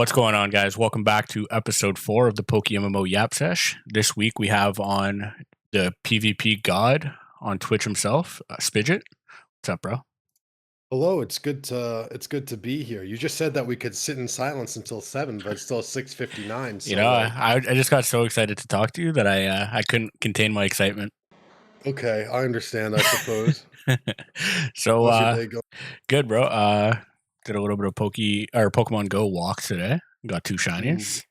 What's going on, guys? Welcome back to episode 4 of the PokeMMO Yap Sesh. This week we have on the PvP god on Twitch himself, Spidget. What's up, bro? Hello, it's good to be here. You just said that we could sit in silence until 7, but it's still 6:59. You So know, like, I just got so excited to talk to you that I couldn't contain my excitement. okay, I understand, I suppose. so How's your day going? good, bro. Did a little bit of Pokemon Go walks today. Got 2 Mm. shinies.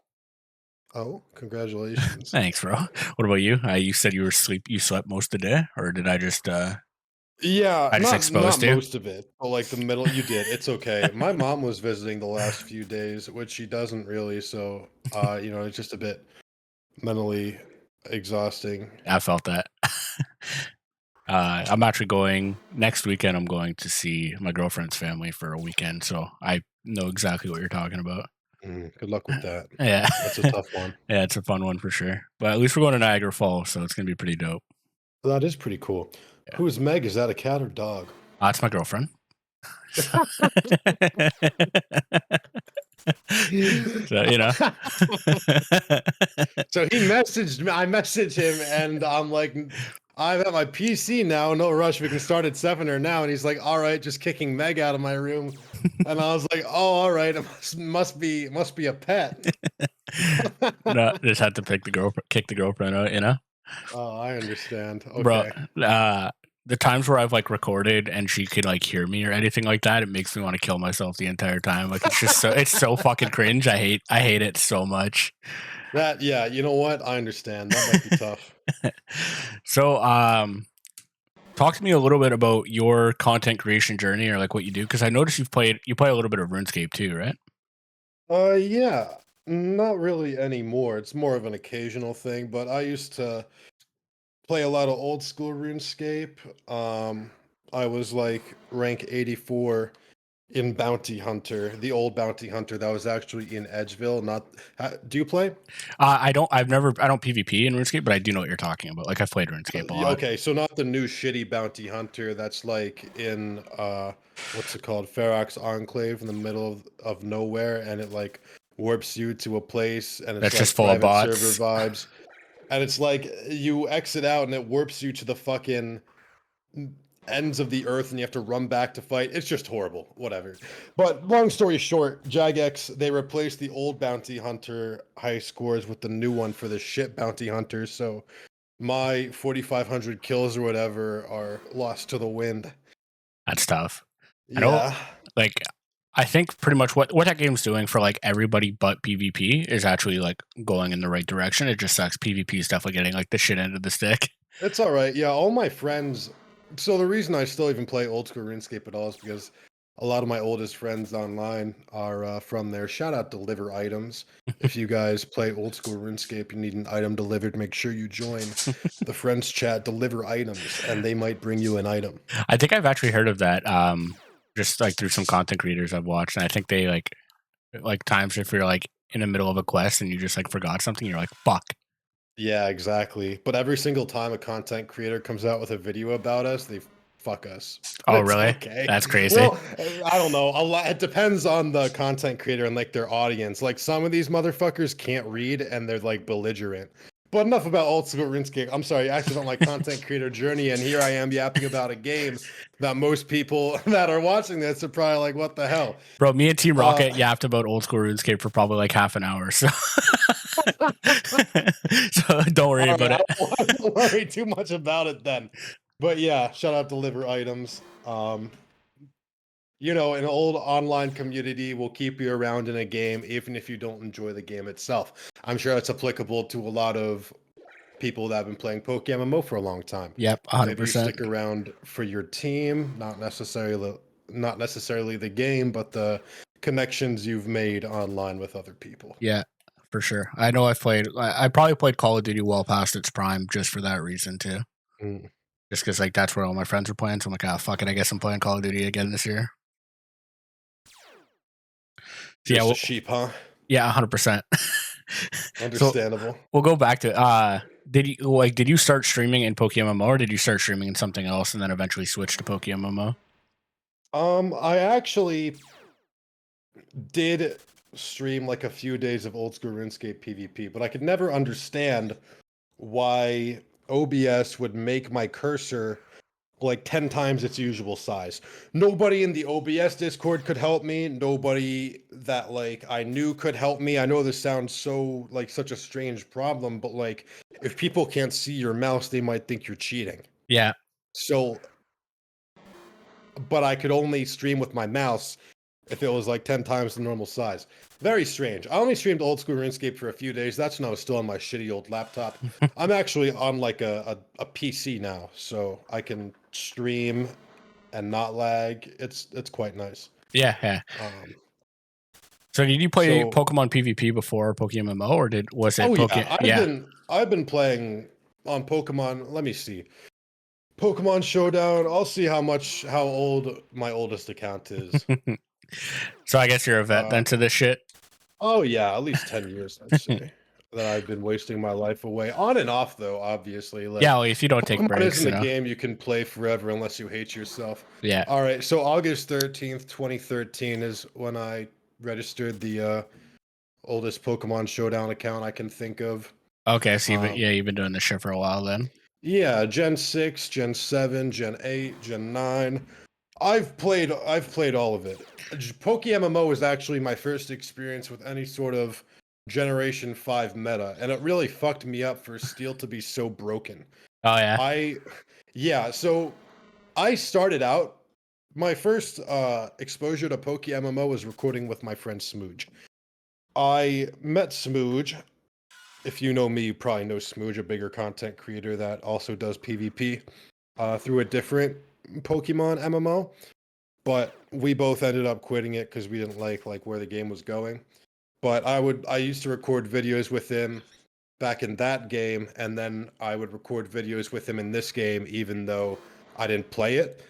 Oh, congratulations. Thanks, bro. What about you? You said you slept most of the day, or did Yeah, I just not exposed you? most of it, but like the middle you did. It's okay. My mom was visiting the last few days, which she doesn't really, so it's just a bit mentally exhausting. I felt that. I'm actually going next weekend. I'm going to see my girlfriend's family for a weekend, so I know exactly what you're talking about. Good luck with that. Yeah, That's a tough one. yeah, it's a fun one for sure. But at least we're going to Niagara Falls, so it's gonna be pretty dope. That is pretty cool. Yeah, Who's Meg? Is that a cat or dog? it's my girlfriend. So, so you know, So he messaged me. I messaged him, and I'm like, I'm at my PC now. No rush. We can start at 7 or now. And he's like, all right, just kicking Meg out of my room. And I was like, oh, all right. It must be a pet. no, just had to kick the girlfriend out. You know. Oh, I understand. Bro, Okay. the times where I've like recorded and she could like hear me or anything like that, it makes me want to kill myself the entire time. Like it's so fucking cringe. I hate it so much. Yeah, you know what? I understand. That might be tough. So talk to me a little bit about your content creation journey or like what you do, because I noticed you play a little bit of RuneScape too, right? Yeah, not really anymore. It's more of an occasional thing, but I used to play a lot of old school RuneScape. I was like rank 84 in Bounty Hunter, the old Bounty Hunter that was actually in Edgeville. Not, do you play? I don't PvP in RuneScape, but I do know what you're talking about. Like I've played RuneScape a lot. Okay, so not the new shitty Bounty Hunter that's like in what's it called? Ferox Enclave in the middle of nowhere, and it like warps you to a place, and it's That's just like full of private server bots. vibes. And it's like you exit out and it warps you to the fucking ends of the earth and you have to run back to fight. It's just horrible. Whatever. But long story short, Jagex, they replaced the old bounty hunter high scores with the new one for the shit bounty hunter. So my 4,500 kills or whatever are lost to the wind. That's tough. I know, Yeah. like, I think pretty much what that game's doing for like everybody but PvP is actually like going in the right direction. It just sucks. PvP is definitely getting like the shit end of the stick. It's all right. Yeah, all my friends. So the reason I still even play old school RuneScape at all is because a lot of my oldest friends online are from there. Shout out Deliver Items. If you guys play old school RuneScape, you need an item delivered, make sure you join the friends chat, Deliver Items, and they might bring you an item. I think I've actually heard of that. Just like through some content creators I've watched, and I think they like times if you're like in the middle of a quest and you just like forgot something, you're like, fuck. Yeah, exactly. But every single time a content creator comes out with a video about us, they fuck us. Oh, It's really? okay. That's crazy. Well, I don't know. A lot. It depends on the content creator and like their audience. Like some of these motherfuckers can't read and they're like belligerent. But enough about old school RuneScape. I'm sorry, I actually about my content creator journey, and here I am yapping about a game that most people that are watching this are probably like, "What the hell?" Bro, me and Team Uh, Rocket yapped about old school RuneScape for probably like half an hour. So, so don't worry All right, about I it. don't worry too much about it then. But yeah, shout out Deliver Items. An old online community will keep you around in a game even if you don't enjoy the game itself. I'm sure that's applicable to a lot of people that have been playing PokeMMO for a long time. Yep, Maybe you 100%. stick around for your team, not necessarily the game, but the connections you've made online with other people. Yeah, for sure. I know I probably played Call of Duty well past its prime just for that reason too. Mm. Just because like that's where all my friends were playing. So I'm like, ah, fuck it. I guess I'm playing Call of Duty again this year. So yeah, Just a sheep, huh? yeah, 100%. So Understandable. we'll go back to did you start streaming in PokeMMO or did you start streaming in something else and then eventually switch to PokeMMO? I actually did stream like a few days of old school RuneScape PvP, but I could never understand why OBS would make my cursor like 10 times its usual size. Nobody in the OBS Discord could help me. Nobody that like I knew could help me. I know this sounds so like such a strange problem, but like if people can't see your mouse, they might think you're cheating. Yeah. So, but I could only stream with my mouse if it was like 10 times the normal size. Very strange. I only streamed old school RuneScape for a few days. That's when I was still on my shitty old laptop. I'm actually on like a PC now, so I can stream and not lag. It's quite nice. Yeah. Um, So did you play so Pokemon PvP before PokeMMO, or was it oh Poke? yeah, I've been playing on Pokemon. Let me see. Pokemon Showdown. I'll see how old my oldest account is. So I guess you're a vet then to this shit. Oh yeah, at least 10 years, I'd say. That I've been wasting my life away. On and off though, obviously. Like, Yeah, well, if you don't take Pokemon breaks, isn't a game you can play forever unless you hate yourself. Yeah. All right, so August 13th, 2013 is when I registered the oldest Pokemon Showdown account I can think of. Okay, so you've been doing this shit for a while then. Yeah, Gen 6, Gen 7, Gen 8, Gen 9. I've played all of it. PokeMMO is actually my first experience with any sort of Generation 5 meta, and it really fucked me up for Steel to be so broken. Oh yeah. So I started out my first exposure to PokeMMO was recording with my friend Smooge. I met Smooge. If you know me, you probably know Smooge, a bigger content creator that also does PvP through a different Pokemon MMO. But we both ended up quitting it because we didn't like where the game was going. But I used to record videos with him back in that game, and then I would record videos with him in this game, even though I didn't play it.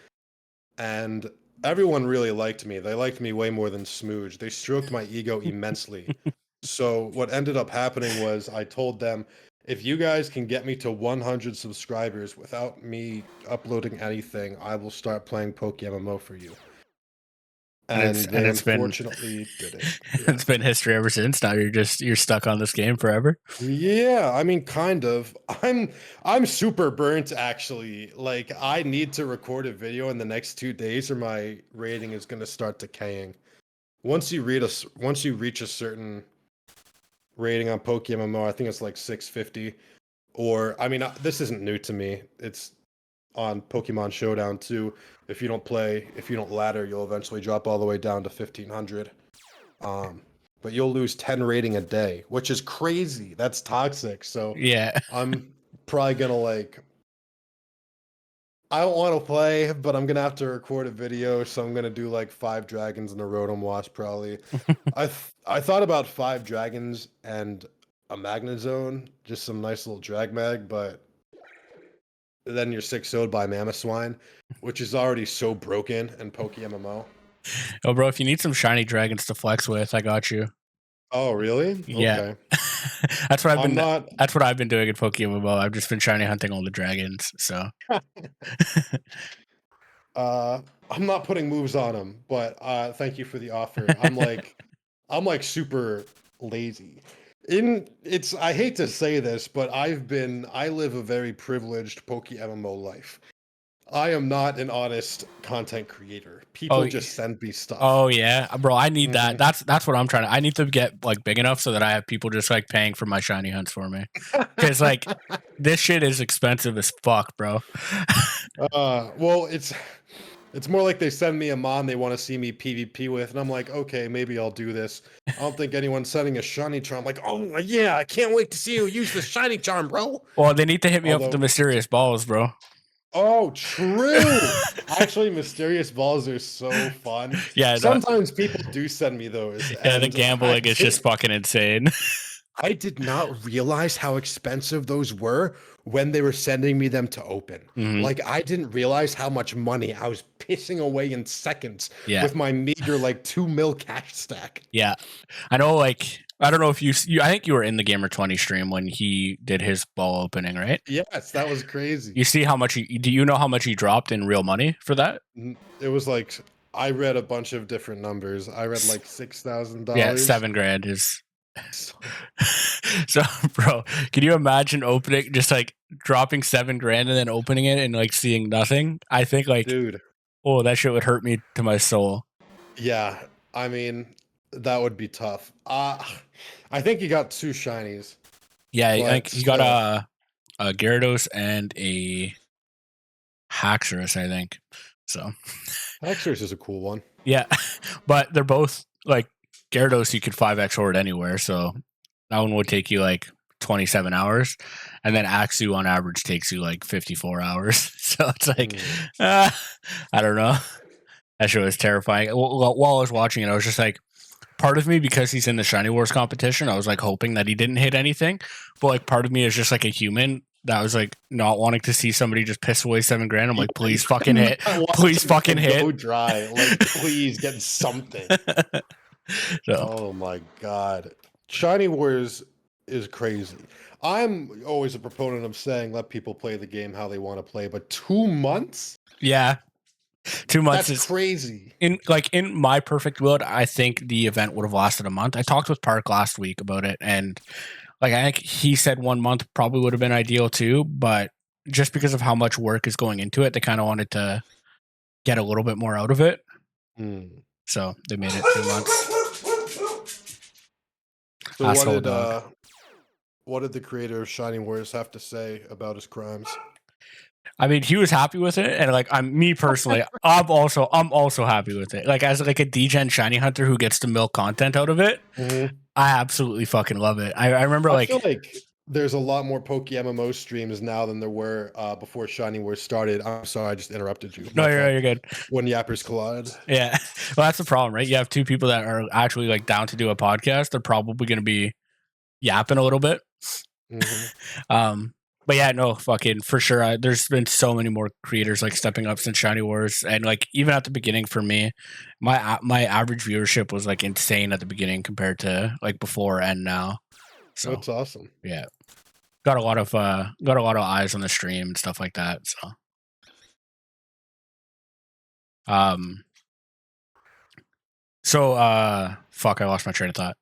And everyone really liked me. They liked me way more than Smooge. They stroked my ego immensely. So what ended up happening was I told them, if you guys can get me to 100 subscribers without me uploading anything, I will start playing PokeMMO for you. And they unfortunately did it. Yeah. It's been history ever since. Now you're stuck on this game forever. Yeah, I mean, kind of. I'm super burnt actually. Like, I need to record a video in the next 2 days, or my rating is gonna start decaying. Once you reach a certain rating on PokeMMO, I think it's like 650. Or I mean, this isn't new to me. It's on Pokemon Showdown too. If you don't ladder, you'll eventually drop all the way down to 1500. But you'll lose 10 rating a day, which is crazy. That's toxic. So yeah, I'm probably gonna I don't want to play, but I'm gonna have to record a video, so I'm gonna do like 5 dragons in a Rotom Wash probably. I thought about 5 dragons and a Magnezone, just some nice little drag mag, but then you're 6-0'd by Mamoswine, which is already so broken in PokeMMO. Oh, bro, if you need some shiny dragons to flex with, I got you. Oh, really? Yeah. Okay. That's what I've been doing in PokeMMO. I've just been shiny hunting all the dragons. So. I'm not putting moves on them, but thank you for the offer. I'm like super lazy. I hate to say this, but I live a very privileged PokeMMO life. I am not an honest content creator. People just send me stuff. Oh yeah, bro, I need that. That's what I'm trying to. I need to get like big enough so that I have people just like paying for my shiny hunts for me. Because like this shit is expensive as fuck, bro. Well, it's more like they send me a mon they want to see me PvP with, and I'm like, okay, maybe I'll do this. I don't think anyone's sending a shiny charm. Like, oh yeah, I can't wait to see you use the shiny charm, bro. Well, they need to hit me up with the mysterious balls, bro. Oh, true. Actually, mysterious balls are so fun. Yeah. Sometimes people do send me those. Yeah, the gambling is just fucking insane. I did not realize how expensive those were when they were sending me them to open. Mm-hmm. Like, I didn't realize how much money I was pissing away in seconds with my meager like 2 mil cash stack. Yeah. I know, like, I don't know if you I think you were in the Gamer 20 stream when he did his ball opening, right? Yes, that was crazy. You see how much do you know how much he dropped in real money for that? It was like I read a bunch of different numbers. I read like $6,000. Yeah, $7,000 is. So, bro, can you imagine opening just like dropping $7,000 and then opening it and like seeing nothing? I think like, Dude, oh, that shit would hurt me to my soul. yeah. I mean, that would be tough. I think you got 2 shinies, Yeah, I but think he got still. a Gyarados and a Haxorus, I think. So Hexers is a cool one. yeah, but they're both like Gyarados. You could 5x forward anywhere, so that one would take you like 27 hours, and then Axu on average takes you like 54 hours. So it's like, I don't know. That shit was terrifying. While I was watching it, I was just like, part of me, because he's in the Shiny Wars competition, I was like hoping that he didn't hit anything. But like part of me is just like a human that was like not wanting to see somebody just piss away $7,000. I'm like, please fucking hit. Please fucking hit. Go dry. Like, please get something. So Oh my god. Shiny Wars is crazy. I'm always a proponent of saying let people play the game how they want to play, but 2 months? yeah, 2 months That's is crazy. in my perfect world. I think the event would have lasted a month. I talked with Park last week about it, and like I think he said 1 month probably would have been ideal too, but just because of how much work is going into it, they kind of wanted to get a little bit more out of it. So they made it 2 months. So Asshole dog. what did the creator of Shiny Wars have to say about his crimes? I mean, he was happy with it, and like me personally, I'm also happy with it. Like as like a DGen shiny hunter who gets to milk content out of it, I absolutely fucking love it. I remember I feel like there's a lot more PokeMMO streams now than there were before Shiny Wars started. I'm sorry, I just interrupted you. No, you're good. When Yappers collide. Yeah, well, that's the problem, right? You have 2 people that are actually like down to do a podcast. They're probably going to be yapping a little bit. But yeah, no, fucking for sure. There's been so many more creators like stepping up since Shiny Wars, and like even at the beginning for me, my average viewership was like insane at the beginning compared to like before and now. So that's awesome. Yeah, got a lot of eyes on the stream and stuff like that. So fuck, I lost my train of thought.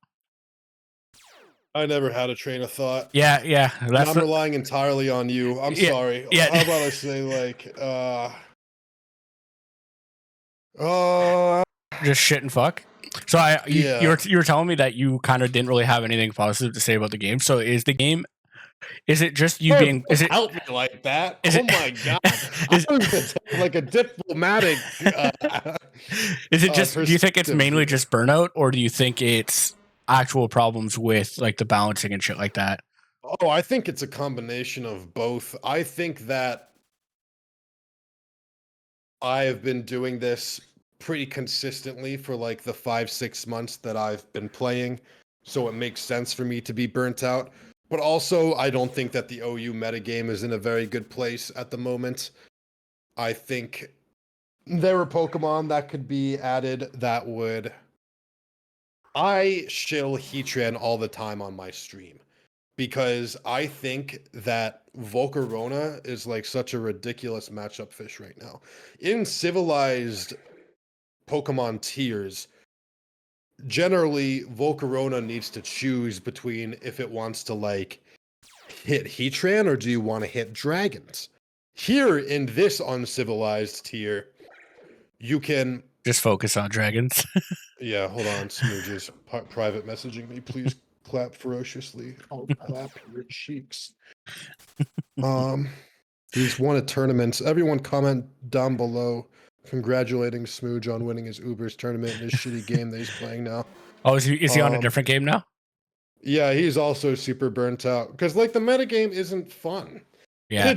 I never had a train of thought. Yeah. I'm relying entirely on you. I'm sorry. Yeah. How about I say like just shit and fuck. So you were telling me that you kind of didn't really have anything positive to say about the game. So is it just you being? Is it help me like that? Oh my god! Like a diplomatic. Is it just? Do you think it's mainly just burnout, or do you think it's actual problems with like the balancing and shit like that? Oh, I think it's a combination of both. I think that I have been doing this pretty consistently for like the 5-6 months that I've been playing, so it makes sense for me to be burnt out. But also, I don't think that the OU metagame is in a very good place at the moment. I think there are Pokemon that could be added that would... I shill Heatran all the time on my stream because I think that Volcarona is like such a ridiculous matchup fish right now. In civilized Pokemon tiers, generally Volcarona needs to choose between if it wants to like hit Heatran or do you want to hit dragons. Here in this uncivilized tier, you can just focus on dragons. Yeah, hold on. Smooches private messaging me. Please clap ferociously. I'll clap your cheeks. He's won a tournament. Everyone comment down below congratulating Smooge on winning his Uber's tournament in his shitty game that he's playing now. Oh, is he on a different game now? Yeah, he's also super burnt out because like the metagame isn't fun. Yeah,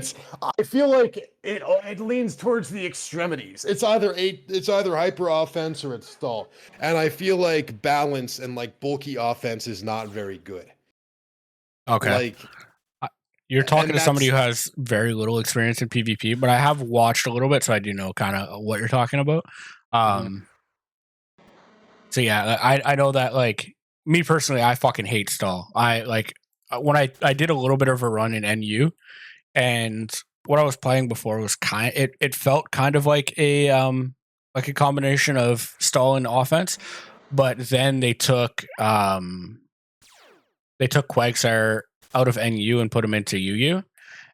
I feel like it leans towards the extremities. It's either hyper offense or it's stall, and I feel like balance and like bulky offense is not very good. Okay, like you're talking to somebody who has very little experience in PvP, but I have watched a little bit, so I do know kind of what you're talking about. So yeah, I know that like me personally, I fucking hate stall. I like when I did a little bit of a run in NU. And what I was playing before was it felt kind of like a like a combination of stall and offense, but then they took Quagsire out of NU and put him into UU,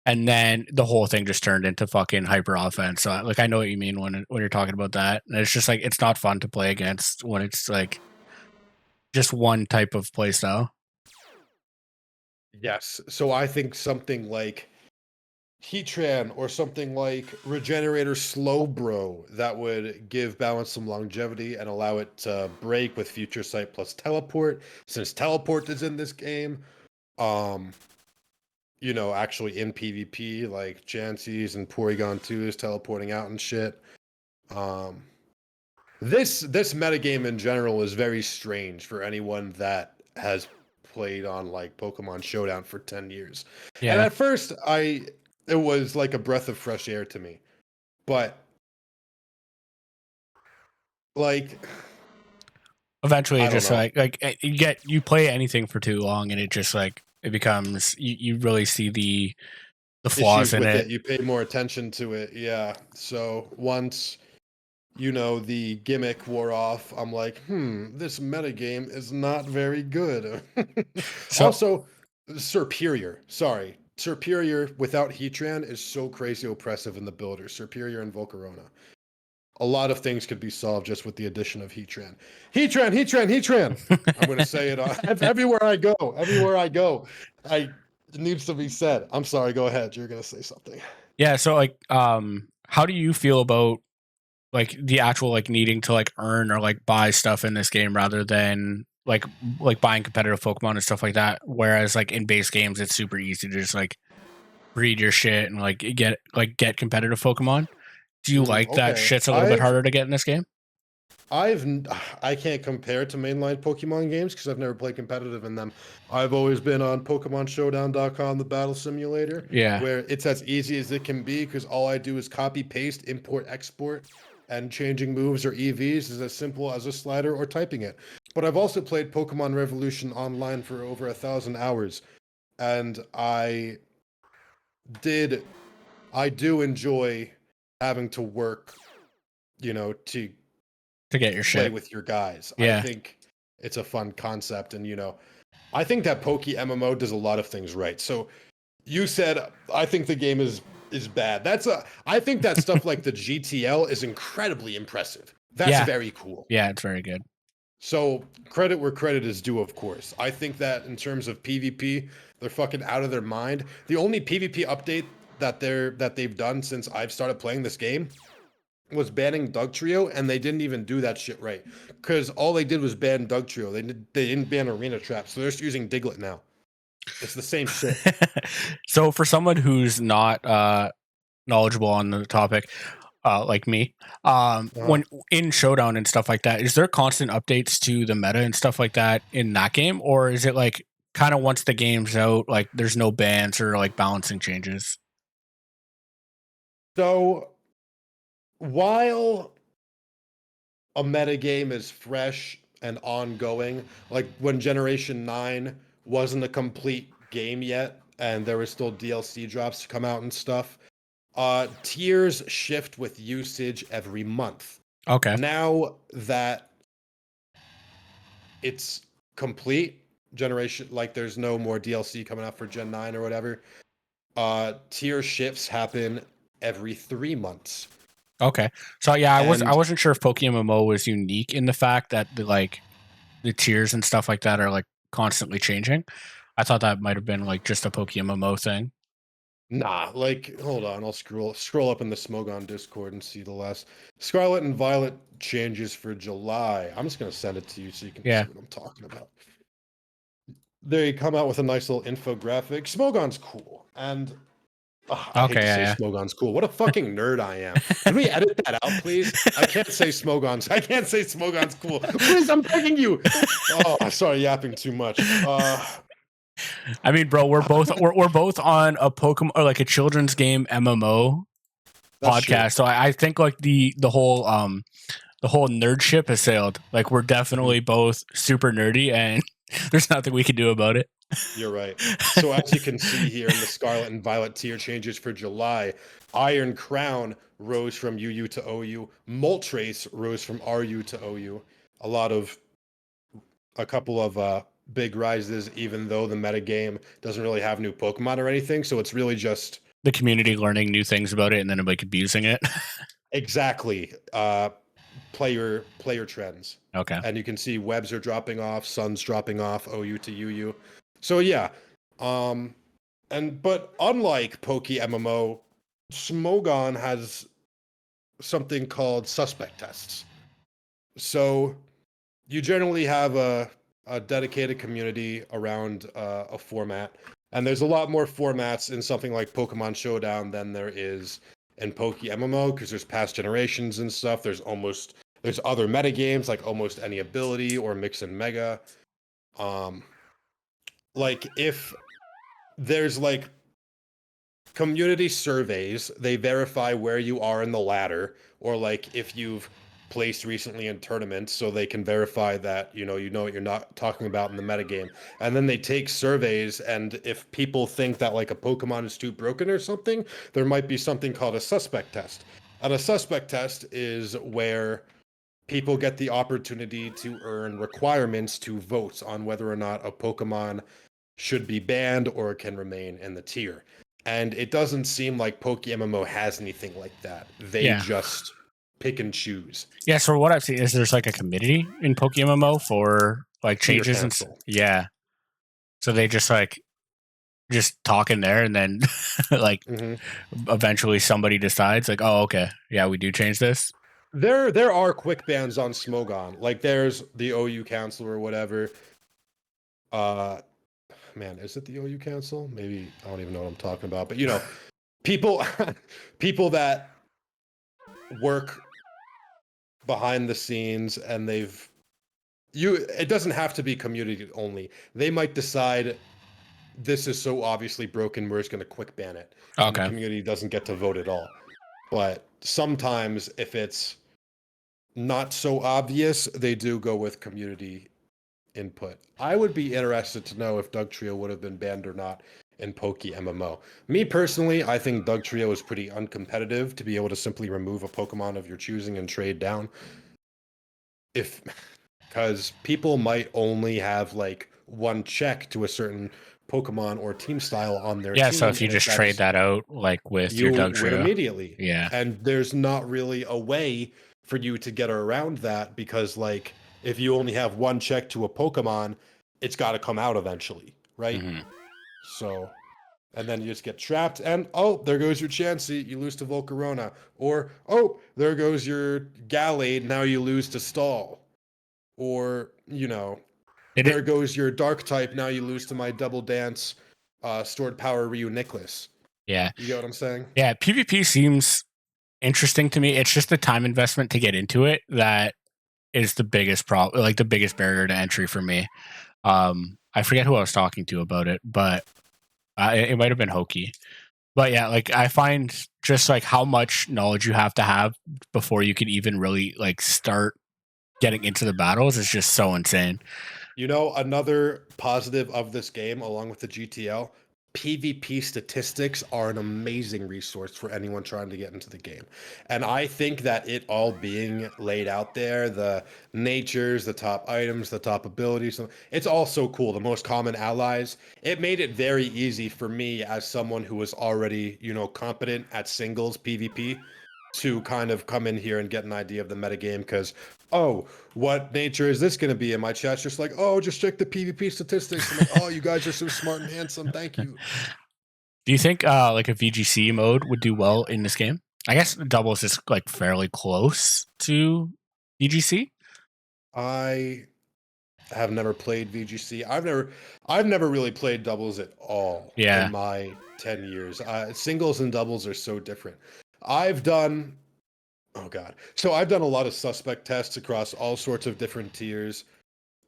and then the whole thing just turned into fucking hyper offense. So like I know what you mean when you're talking about that. And it's just like it's not fun to play against when it's like just one type of play style. Yes. So I think something like Heatran or something like Regenerator Slowbro that would give balance some longevity and allow it to break with Future Sight plus Teleport. Since Teleport is in this game, um, actually in PvP, like Chansey's and Porygon 2 is teleporting out and shit. This metagame in general is very strange for anyone that has played on like Pokemon Showdown for 10 years. And Yeah. at first it was like a breath of fresh air to me. But like Eventually I it don't just know. like you play anything for too long and it just like it becomes you really see the flaws Issues in with it. it, you pay more attention to it. Yeah. So once the gimmick wore off, I'm like, this metagame is not very good. So Also, Superior. Sorry. Superior without Heatran is so crazy oppressive in the builder. Superior and Volcarona. A lot of things could be solved just with the addition of Heatran. Heatran, Heatran, Heatran. I'm going to say it everywhere I go. Everywhere I go. It needs to be said. I'm sorry. Go ahead. You're going to say something. yeah, so like how do you feel about like the actual like needing to like earn or like buy stuff in this game rather than like buying competitive Pokemon and stuff like that? Whereas like in base games it's super easy to just like breed your shit and like get competitive Pokemon. Do you like that Okay. shit's a little bit harder to get in this game? I can't compare it to mainline Pokemon games because I've never played competitive in them. I've always been on PokemonShowdown.com, the battle simulator, Yeah. where it's as easy as it can be because all I do is copy, paste, import, export, and changing moves or EVs is as simple as a slider or typing it. But I've also played Pokemon Revolution online for over 1,000 hours, and did I do enjoy having to work, to To get your play shit. with your guys. I Yeah. think it's a fun concept, and I think that PokeMMO does a lot of things right. So you said I think the game is bad. I think that stuff like the GTL is incredibly impressive. That's Yeah. very cool. Yeah, it's very good. So credit where credit is due, of course. I think that in terms of PvP, they're fucking out of their mind. The only PvP update that they've done since I've started playing this game was banning Dugtrio, and they didn't even do that shit right. Because all they did was ban Dugtrio. They didn't ban Arena Trap, so they're just using Diglett now. It's the same shit. So for someone who's not knowledgeable on the topic, like me, Uh, when in Showdown and stuff like that, is there constant updates to the meta and stuff like that in that game, or is it like kind of once the game's out, like there's no bans or like balancing changes? so while a metagame is fresh and ongoing, like when Generation 9 wasn't a complete game yet, and there was still DLC drops to come out and stuff, tiers shift with usage every month. Okay. Now that it's complete generation, like there's no more DLC coming out for Gen 9 or whatever, tier shifts happen every 3 months. Okay. So yeah, I And wasn't sure if PokeMMO was unique in the fact that the tiers and stuff like that are like constantly changing. I thought that might have been like just a PokeMMO thing. nah, like hold on, I'll scroll up in the Smogon Discord and see the last Scarlet and Violet changes for July. I'm just gonna send it to you so you can Yeah. see what I'm talking about. They come out with a nice little infographic. Smogon's cool, and I hate Okay. to say Yeah. Smogon's cool. What a fucking nerd I am. Can we edit that out, please? I can't say Smogon's cool. Please, I'm begging you. Oh, sorry, yapping too much. I mean, bro, we're both on a Pokemon or like a children's game MMO That's true. podcast. So I think like the whole nerd ship has sailed. Like we're definitely both super nerdy and There's nothing we can do about it. You're right. So as you can see here in the Scarlet and Violet tier changes for July, Iron Crown rose from UU to OU. Moltres rose from RU to OU. A couple of big rises, even though the metagame doesn't really have new Pokemon or anything. So it's really just The community learning new things about it and then like abusing it. exactly player trends. Okay. And you can see webs are dropping off, sun's dropping off, OU to UU. So yeah. But unlike PokeMMO, Smogon has something called suspect tests. So you generally have a dedicated community around a format, and there's a lot more formats in something like Pokemon Showdown than there is in PokeMMO because there's past generations and stuff. There's other meta games like almost any ability or mix and mega. Like if there's like community surveys, they verify where you are in the ladder, or like if you've placed recently in tournaments, so they can verify that you know what you're not talking about in the metagame. And then they take surveys, and if people think that like a Pokemon is too broken or something, there might be something called a suspect test. And a suspect test is where people get the opportunity to earn requirements to vote on whether or not a Pokemon should be banned or can remain in the tier. And it doesn't seem like PokeMMO has anything like that. They just pick and choose. Yeah, so what I've seen is there's like a committee in PokeMMO for like Tier changes council. yeah. So they just talk in there and then like eventually somebody decides like, oh okay, yeah, we do change this. There are quick bans on Smogon. Like there's the OU council or whatever. Man, is it the OU council? Maybe I don't even know what I'm talking about. But you know, people people that work behind the scenes, and it doesn't have to be community only. They might decide this is so obviously broken, we're just going to quick ban it, and the community doesn't get to vote at all. But sometimes if it's not so obvious, they do go with community input. I would be interested to know if Dugtrio would have been banned or not in PokeMMO. Me personally, I think Dugtrio is pretty uncompetitive to be able to simply remove a Pokemon of your choosing and trade down. Because people might only have like one check to a certain Pokemon or team style on their team. Yeah, so if you just trade that out like with your Dugtrio, win immediately. Yeah. And there's not really a way for you to get around that because like if you only have one check to a Pokemon, it's got to come out eventually, right? So, and then you just get trapped, and oh, there goes your Chansey, you lose to Volcarona. Or, oh, there goes your Gallade, now you lose to Stall. Or, you know, there goes your Dark type, now you lose to my Double Dance, Stored Power Ryu Nicholas. Yeah. You get what I'm saying? Yeah, PvP seems interesting to me. It's just the time investment to get into it that is the biggest problem, like the biggest barrier to entry for me. I forget who I was talking to about it, but it might have been Hokie. But yeah, like I find just like how much knowledge you have to have before you can even really like start getting into the battles is just so insane. You know, another positive of this game, along with the GTL, PvP statistics are an amazing resource for anyone trying to get into the game. And I think that it all being laid out there, the natures, the top items, the top abilities, it's all so cool. The most common allies, it made it very easy for me as someone who was already, you know, competent at singles PvP to kind of come in here and get an idea of the metagame because, oh, what nature is this going to be? And my chat's just like, oh, just check the PvP statistics. I'm like, oh, you guys are so smart and handsome. Thank you. Do you think like a VGC mode would do well in this game? I guess doubles is like fairly close to VGC. I have never played VGC. I've never really played doubles at all in my 10 years. Singles and doubles are so different. I've done a lot of suspect tests across all sorts of different tiers,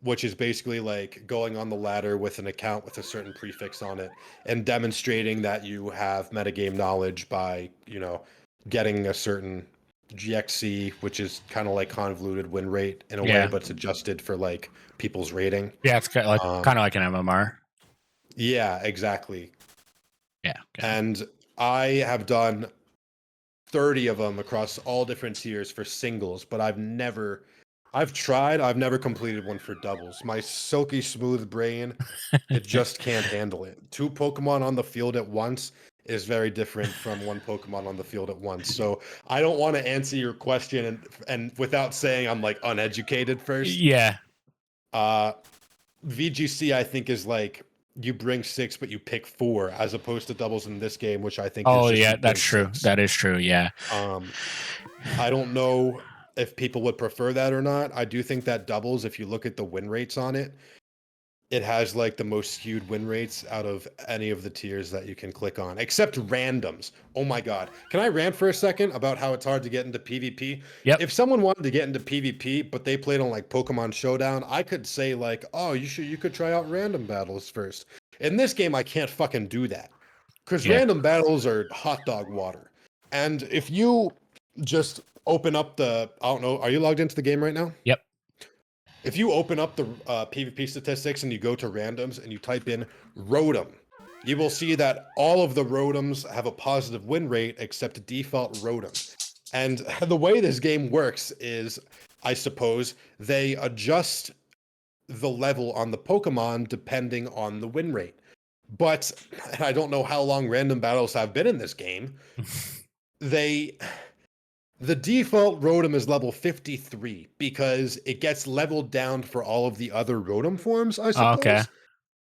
which is basically like going on the ladder with an account with a certain prefix on it and demonstrating that you have metagame knowledge by, you know, getting a certain GXC, which is kind of like convoluted win rate in a way, Yeah. but it's adjusted for like people's rating. Yeah, it's kind Um, of like an MMR. yeah, exactly. Yeah. Okay. And I have done 30 of them across all different tiers for singles, but I've tried, I've never completed one for doubles. My silky smooth brain, it just can't handle it. Two Pokemon on the field at once is very different from one Pokemon on the field at once. So I don't want to answer your question and without saying I'm like uneducated first. Yeah. Uh VGC I think is like you bring 6 but you pick 4 as opposed to doubles in this game, which I think is Oh just you yeah, bring that's true. 6. That is true. Yeah. Um I don't know if people would prefer that or not. I do think that doubles, if you look at the win rates on it, it has like the most skewed win rates out of any of the tiers that you can click on, except randoms. Oh my God. Can I rant for a second about how it's hard to get into PvP? Yep. If someone wanted to get into PvP, but they played on like Pokemon Showdown, I could say like, oh, you could try out random battles first. In this game, I can't fucking do that. Because Yeah. random battles are hot dog water. And if you just open up I don't know, are you logged into the game right now? Yep. If you open up the PvP statistics and you go to randoms and you type in Rotom, you will see that all of the Rotoms have a positive win rate except default Rotom. And the way this game works is, I suppose, they adjust the level on the Pokemon depending on the win rate. But I don't know how long random battles have been in this game. The default Rotom is level 53 because it gets leveled down for all of the other Rotom forms, I Oh, okay. suppose.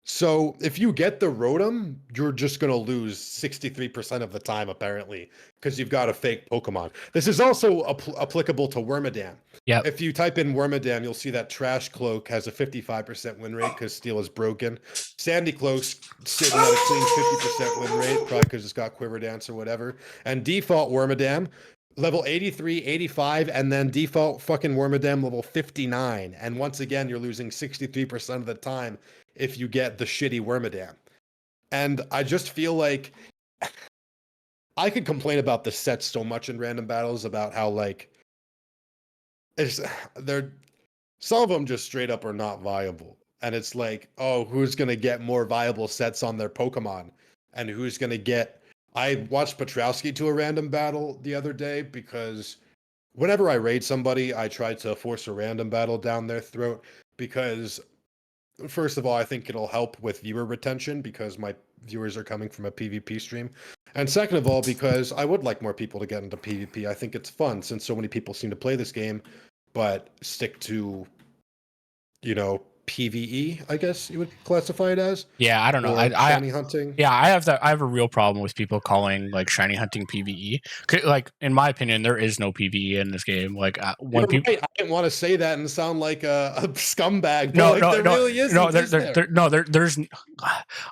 So if you get the Rotom, you're just going to lose 63% of the time, apparently, because you've got a fake Pokemon. This is also applicable to Wormadam. Yep. If you type in Wormadam, you'll see that Trash Cloak has a 55% win rate because Steel is broken. Sandy Cloak's sitting at a clean 50% win rate, probably because it's got Quiver Dance or whatever. And default Wormadam, level 83, 85, and then default fucking Wormadam level 59. And once again, you're losing 63% of the time if you get the shitty Wormadam. And I just feel like I could complain about the sets so much in random battles about how like they're some of them just straight up are not viable. And it's like, oh, who's gonna get more viable sets on their Pokemon? And who's gonna get I watched Petrowski to a random battle the other day because whenever I raid somebody, I try to force a random battle down their throat because first of all, I think it'll help with viewer retention because my viewers are coming from a PvP stream. And second of all, because I would like more people to get into PvP. I think it's fun since so many people seem to play this game, but stick to, PvE, I guess you would classify it as, Yeah. I don't know. or shiny hunting. Yeah, I have that. I have a real problem with people calling like shiny hunting PVE. Like in my opinion, there is no PVE in this game. Like when You're people, right. I didn't want to say that and sound like a scumbag, but no, like no, there no, really isn't. no, Is there? there's.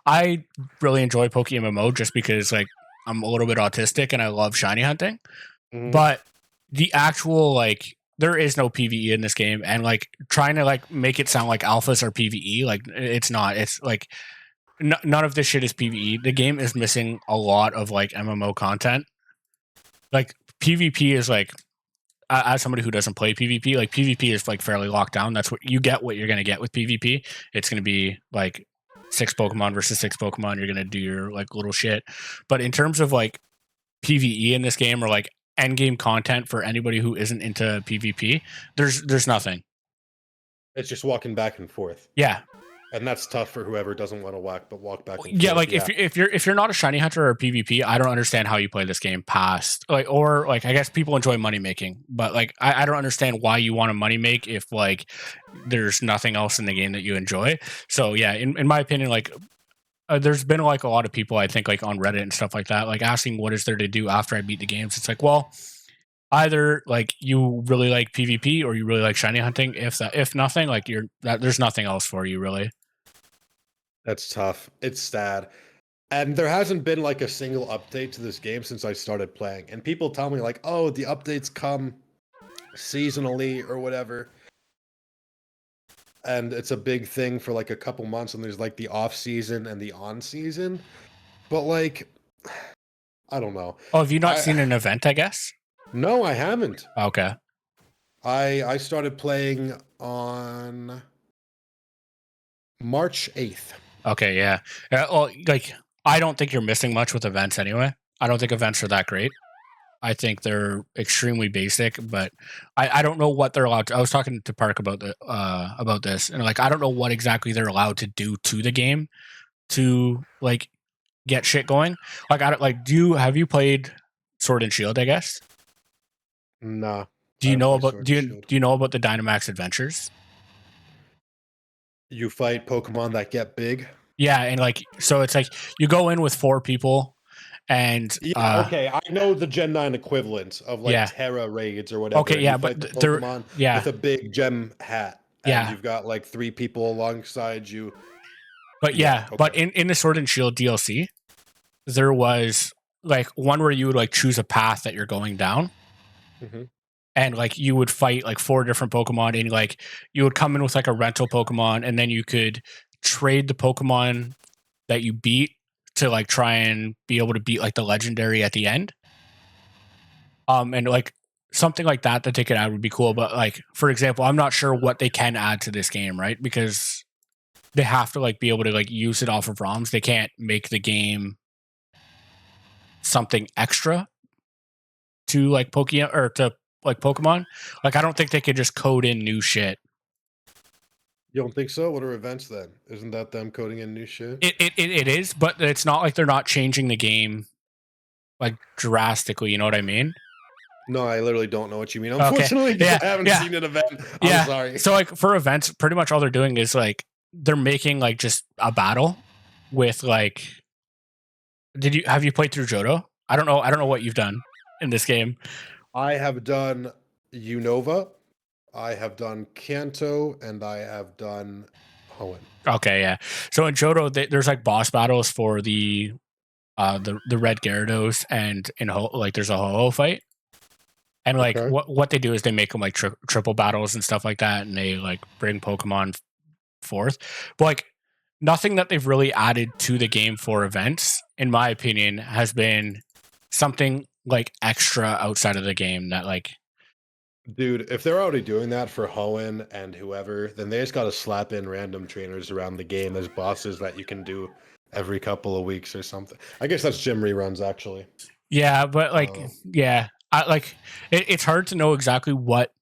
I really enjoy PokeMMO just because like I'm a little bit autistic and I love shiny hunting, Mhm. but the actual like there is no PVE in this game, and like trying to like make it sound like alphas are PVE, like it's not. It's like none of this shit is PVE. The game is missing a lot of like MMO content. Like PvP is like as somebody who doesn't play PvP, like PvP is like fairly locked down. That's what you get. What you're gonna get with PvP, it's gonna be like 6 Pokemon versus 6 Pokemon. You're gonna do your like little shit. But in terms of like PVE in this game or like end game content for anybody who isn't into PvP, there's nothing. It's just walking back and forth. Yeah, And that's tough for whoever doesn't want to walk back and yeah. forth. Like Yeah. if you're not a shiny hunter or PvP, I don't understand how you play this game past like or like I guess people enjoy money making, but like I don't understand why you want to money make if like there's nothing else in the game that you enjoy. So yeah, in my opinion, like there's been like a lot of people I think like on Reddit and stuff like that, like asking what is there to do after I beat the games. It's like, well, either like you really like PvP or you really like shiny hunting. If nothing, like there's nothing else for you really. That's tough. It's sad. And there hasn't been like a single update to this game since I started playing. And people tell me like, "Oh, the updates come seasonally or whatever." And it's a big thing for like a couple months and there's like the off season and the on season. But like I don't know. Oh, have you not I seen an event? I guess. No, I haven't. Okay. I started playing on March 8th. Okay, yeah. Well, like I don't think you're missing much with events anyway. I don't think events are that great. I think they're extremely basic, but I don't know what they're allowed to. I was talking to Park about this, and like I don't know what exactly they're allowed to do to the game to like get shit going. Like I don't like. Have you played Sword and Shield? I guess. Nah, Do I you don't know play about Sword and Shield. do you know about the Dynamax Adventures? You fight Pokemon that get big. Yeah, and like so it's like you go in with 4 people and Yeah, okay. I know the Gen 9 equivalent of like yeah. Terra raids or whatever, Okay, and you yeah, but fight the they're Pokemon with yeah, a big gem hat, and yeah. you've got like 3 people alongside you. But Yeah, yeah, okay. but in the Sword and Shield DLC, there was like one where you would like choose a path that you're going down hmm and like you would fight like 4 different Pokemon and like you would come in with like a rental Pokemon and then you could trade the Pokemon that you beat to like try and be able to beat like the legendary at the end. And like something like that they could add would be cool. But like for example, I'm not sure what they can add to this game, right? Because they have to like be able to like use it off of ROMs. They can't make the game something extra to like Pokemon or to like Pokemon. Like I don't think they could just code in new shit. You don't think so? What are events then? Isn't that them coding in new shit? It is, but it's not like they're not changing the game like drastically. You know what I mean? No, I literally don't know what you mean. Okay. Unfortunately, because Yeah. I haven't Yeah. seen an event. I'm Yeah. sorry. So like for events, pretty much all they're doing is like they're making like just a battle with like. Have you played through Johto? I don't know. I don't know what you've done in this game. I have done Unova, I have done Kanto, and I have done Hoenn. Okay, yeah. So in Johto, there's like boss battles for the red Gyarados, and like there's a Ho-Oh fight. And like Okay. what they do is they make them like triple battles and stuff like that, and they like bring Pokemon forth. But like nothing that they've really added to the game for events, in my opinion, has been something like extra outside of the game that like Dude, if they're already doing that for Hoenn and whoever, then they just got to slap in random trainers around the game as bosses that you can do every couple of weeks or something. I guess that's gym reruns, actually. yeah, but like Uh, yeah, it's hard to know exactly what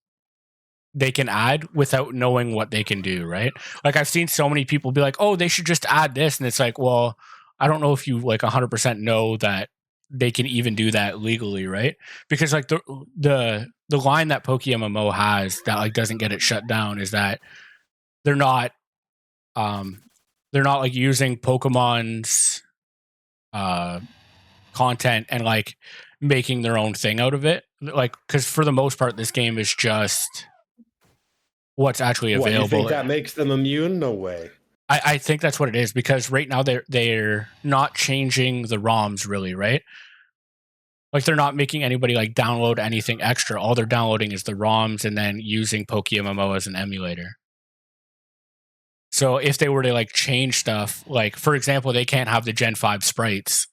they can add without knowing what they can do, right? Like I've seen so many people be like, "Oh, they should just add this," and it's like, well, I don't know if you like 100% know that they can even do that legally, right? Because like the line that PokeMMO has that like doesn't get it shut down is that they're not um they're not like using Pokemon's uh content and like making their own thing out of it. Like cuz for the most part this game is just what's actually what, you think available. that makes them immune? No way. I think that's what it is because right now they're not changing the ROMs really, right? Like they're not making anybody like download anything extra. All they're downloading is the ROMs and then using PokeMMO as an emulator. So if they were to like change stuff, like for example, they can't have the Gen 5 sprites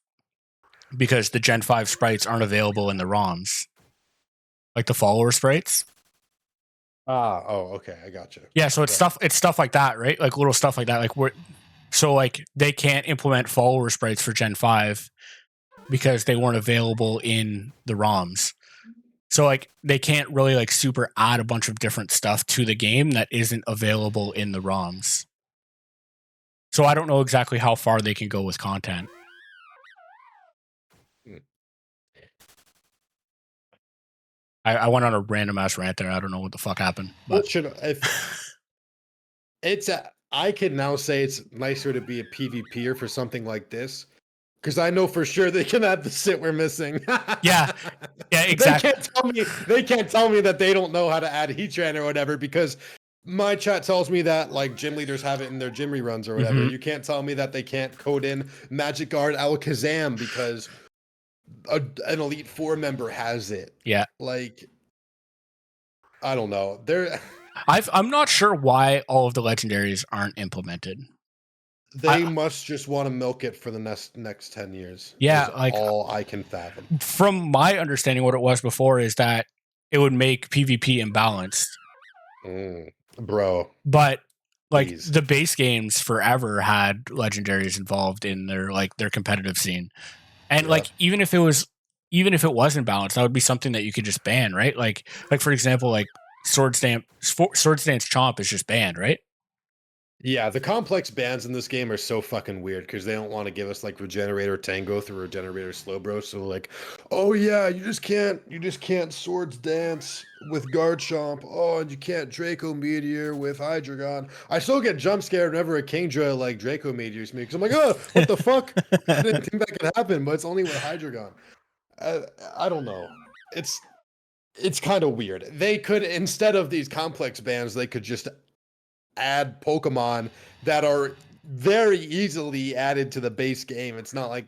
because the Gen 5 sprites aren't available in the ROMs. Like the follower sprites. Ah, oh, okay, I got you. Yeah, so it's stuff like that, right? Like little stuff like that. Like so like they can't implement follower sprites for Gen 5 because they weren't available in the ROMs. So like they can't really like super add a bunch of different stuff to the game that isn't available in the ROMs. So I don't know exactly how far they can go with content. Hmm. I went on a random ass rant there. I don't know what the fuck happened, but What should if it's a, I can now say it's nicer to be a PvPer for something like this because I know for sure they can add the shit we're missing. yeah, They exactly. can't tell me that they don't know how to add Heatran or whatever because my chat tells me that like gym leaders have it in their gym reruns or whatever. Mhm. You can't tell me that they can't code in Magic Guard Alakazam because an Elite Four member has it. Yeah, Like I don't know. They're I'm not sure why all of the legendaries aren't implemented. They must just want to milk it for the next 10 years. Yeah, Is like all I can fathom. from my understanding, what it was before is that it would make PvP imbalanced. Bro, But like please. the base games forever had legendaries involved in their competitive scene. And Yeah. like even if it wasn't balanced, that would be something that you could just ban, right? Like for example, like Sword Dance Chomp is just banned, right? Yeah, the complex bans in this game are so fucking weird because they don't want to give us like Regenerator Tango through Regenerator Slowbro. So like, oh yeah, you just can't Swords Dance with Garchomp. Oh, and you can't Draco Meteor with Hydreigon. I still get jump scared whenever a Kingdra like Draco Meteors me because I'm like, oh, what the fuck? I didn't think that could happen, but it's only with Hydreigon. I don't know. It's kind of weird. They could, instead of these complex bans, they could just add Pokemon that are very easily added to the base game. It's not like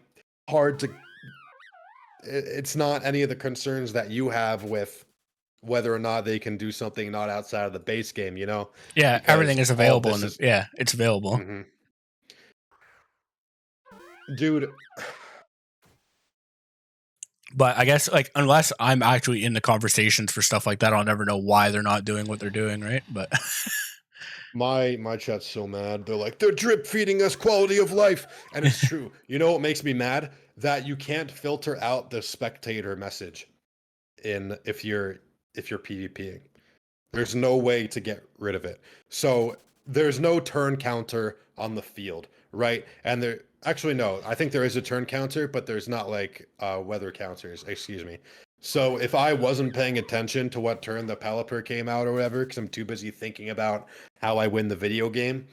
hard to. It's not any of the concerns that you have with whether or not they can do something not outside of the base game. You know, Yeah, because everything is all available this is. it's available. Mhm. Dude. But I guess like unless I'm actually in the conversations for stuff like that, I'll never know why they're not doing what they're doing, right? But My chat's so mad. They're like, they're drip feeding us quality of life. And it's true. You know what makes me mad? That you can't filter out the spectator message in if you're PvPing. There's no way to get rid of it. So there's no turn counter on the field, right? And there actually no, I think there is a turn counter, but there's not like weather counters, excuse me. So if I wasn't paying attention to what turn the Pelipper came out or whatever, because I'm too busy thinking about how I win the video game,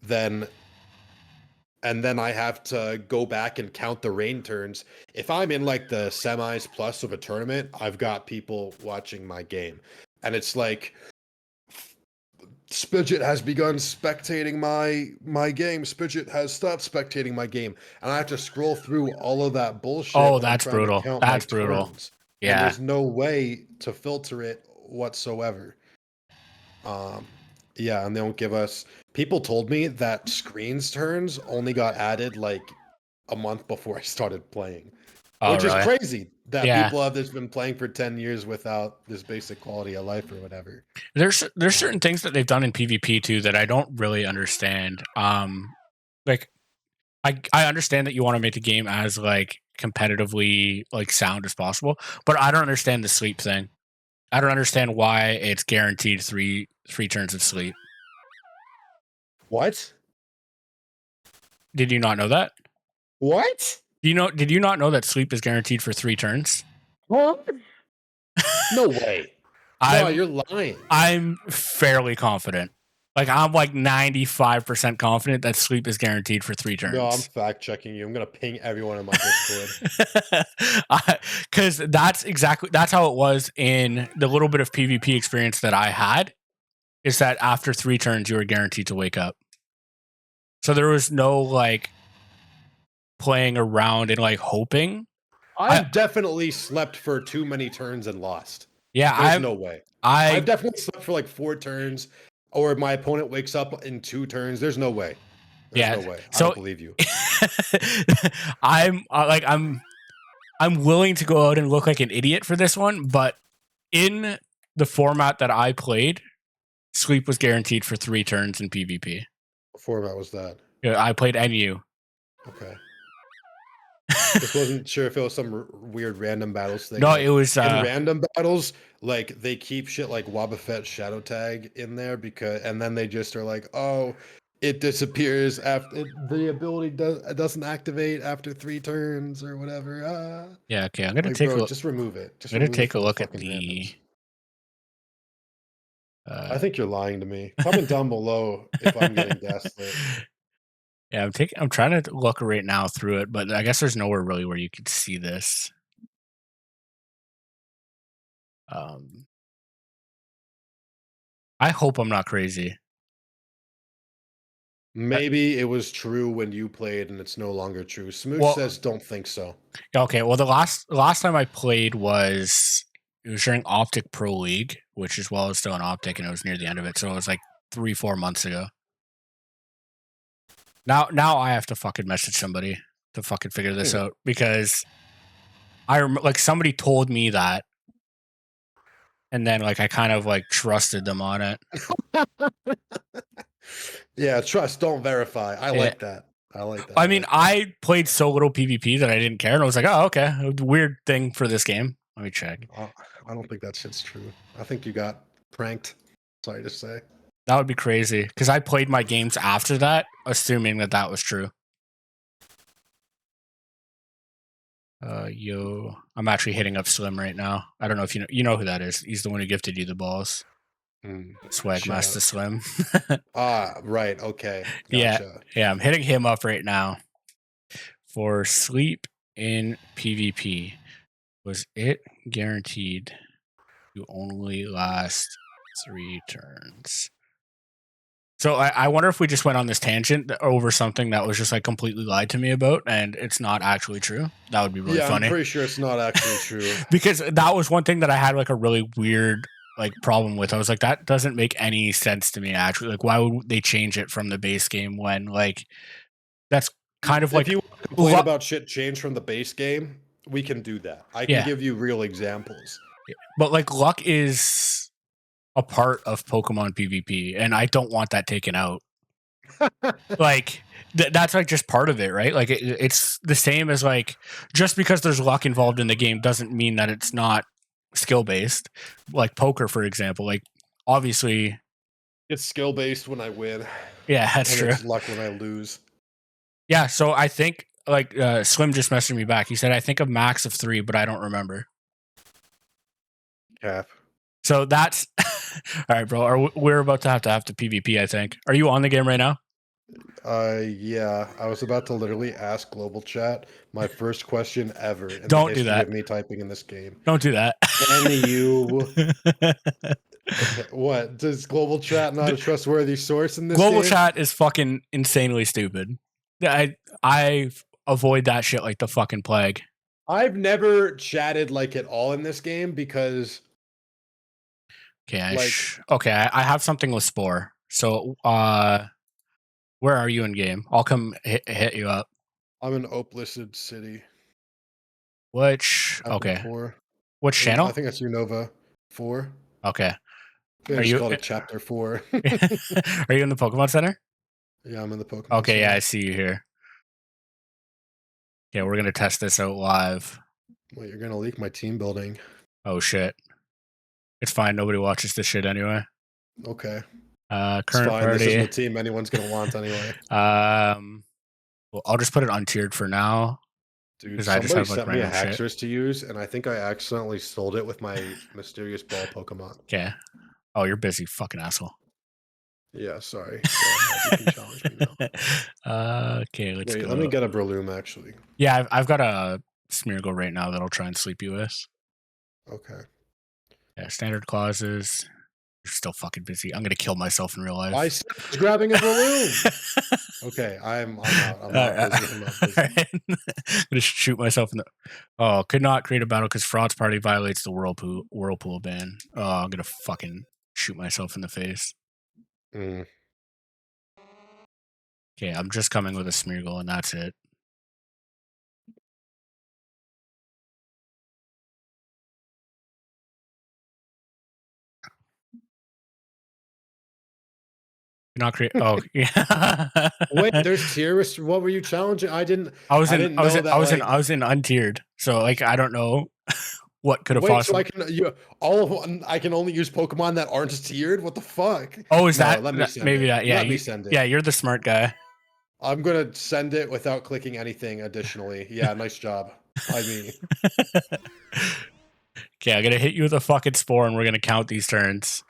then and then I have to go back and count the rain turns. If I'm in like the semis plus of a tournament, I've got people watching my game. And it's like Spidget has begun spectating my game. Spidget has stopped spectating my game. And I have to scroll through all of that bullshit oh, when I'm that's trying to brutal. count my That's brutal. turns. And Yeah. there's no way to filter it whatsoever. Yeah, and they don't give us. People told me that screens turns only got added like a month before I started playing, Oh, which is really? crazy that Yeah. people have just been playing for 10 years without this basic quality of life or whatever. There's certain things that they've done in PvP too that I don't really understand. Like I understand that you want to make the game as like competitively like sound as possible, but I don't understand the sleep thing. I don't understand why it's guaranteed three turns of sleep. What? Did you not know that? What? Did you not know that sleep is guaranteed for 3 turns? What? No way. No, I'm you're lying. I'm fairly confident. Like I'm like 95% confident that sleep is guaranteed for 3 No, I'm turns. fact checking you. I'm gonna ping everyone in my Discord. Because that's how it was in the little bit of PvP experience that I had. Is that after 3 turns you were guaranteed to wake up. So there was no like playing around and like hoping. I've definitely slept for too many turns and lost. Yeah, There's no way. I've I definitely slept for like 4 turns, or my opponent wakes up in 2 turns. There's no way. There's yeah. no way. I So don't believe you. I'm willing to go out and look like an idiot for this one, but in the format that I played, sleep was guaranteed for 3 turns in PvP. What format was that? Yeah, I played NU. Okay. Just wasn't sure if it was some weird random battles thing. No, Like it was in random battles, like they keep shit like Wobbuffet Shadow Tag in there because, and then they just are like, oh, it disappears after the ability doesn't activate after 3 turns or whatever. yeah. Okay, I'm gonna Like, take bro, a look. just remove it. Just I'm gonna remove it take a for the look at fucking the. randoms. I think you're lying to me. Comment down below if I'm getting gaslit. Yeah, I'm trying to look right now through it, but I guess there's nowhere really where you could see this. I hope I'm not crazy. Maybe it was true when you played and it's no longer true. Smooch Well, says don't think so. okay. Well, the last time I played was it was during Optic Pro League, which is well, it's still an Optic, and it was near the end of it, so it was like 3-4 months ago. Now I have to fucking message somebody to fucking figure this out, because I like somebody told me that, and then like I kind of like trusted them on it. Yeah, trust, don't verify. I Yeah. like that. I like that. I mean, I played so little PvP that I didn't care, and I was like, oh, okay, weird thing for this game. Let me check. I don't think that shit's true. I think you got pranked. Sorry to say. That would be crazy, because I played my games after that, assuming that that was true. Yo, I'm actually hitting up Slim right now. I don't know if you know who that is. He's the one who gifted you the balls. Swag Shout Master out. Slim. Right. Okay. Yeah, Gotcha. yeah. I'm hitting him up right now for sleep in PvP. Was it guaranteed to only last 3 turns? So I wonder if we just went on this tangent over something that was just like completely lied to me about, and it's not actually true. That would be really funny. I'm pretty sure it's not actually true. Because that was one thing that I had like a really weird like problem with. I was like, that doesn't make any sense to me actually. Like, why would they change it from the base game when like that's kind of like if you complain about shit change from the base game, we can do that. I can give you real examples. But like luck is a part of Pokemon PvP, and I don't want that taken out. Like that's like just part of it, right? Like it's the same as like, just because there's luck involved in the game doesn't mean that it's not skill based. Like poker, for example, like obviously it's skill based when I win. Yeah, that's true. It's luck when I lose. Yeah, so I think like Slim just messaged me back. He said I think a max of 3, but I don't remember. Cap. So that's all right, bro. We're about to have the PvP, I think. Are you on the game right now? Yeah. I was about to literally ask Global Chat my first question ever in Don't the do history that. of me typing in this game. Don't do that. Can you? What? Does Global Chat not a trustworthy source in this Global game? Chat is fucking insanely stupid. I avoid that shit like the fucking plague. I've never chatted like at all in this game because. Okay, I have something with Spore. So, where are you in game? I'll come hit you up. I'm in Ope-listed city. Which okay? 4. Which channel? I think that's Unova 4. Okay. Are you called it Chapter 4? Are you in the Pokemon Center? Yeah, I'm in the Pokemon Okay, Center. yeah, I see you here. Yeah, we're gonna test this out live. Wait, you're gonna leak my team building? Oh shit! It's fine. Nobody watches this shit anyway. Okay. Current it's fine. party. This isn't the team anyone's gonna want anyway. Well, I'll just put it untiered for now. Dude, somebody sent me a Haxorus to use, and I think I accidentally sold it with my mysterious ball Pokemon. Okay. Oh, you're busy, fucking asshole. Yeah, sorry. You can challenge me now. Okay, let's go. Let me get a Breloom, actually. Yeah, I've got a Smeargle right now that I'll try and sleep you with. Okay. Yeah, standard clauses. You're still fucking busy. I'm gonna kill myself in real life. I was grabbing a Breloom. Okay, I'm out. I'm not busy. I'm not busy. Right. I'm gonna shoot myself in the. Oh, could not create a battle because Frauts party violates the whirlpool ban. Oh, I'm gonna fucking shoot myself in the face. Okay, I'm just coming with a Smeargle, and that's it. Not create. Oh, yeah. Wait, there's tiers. What were you challenging? I was in untiered. So like, I don't know what could have possibly. So I can only use Pokemon that aren't tiered. What the fuck? Oh, is that? Let me send maybe it. that. Yeah, let me send it. Yeah, you're the smart guy. I'm gonna send it without clicking anything. Additionally, yeah, nice job. I mean. Okay, I'm gonna hit you with a fucking Spore, and we're gonna count these turns.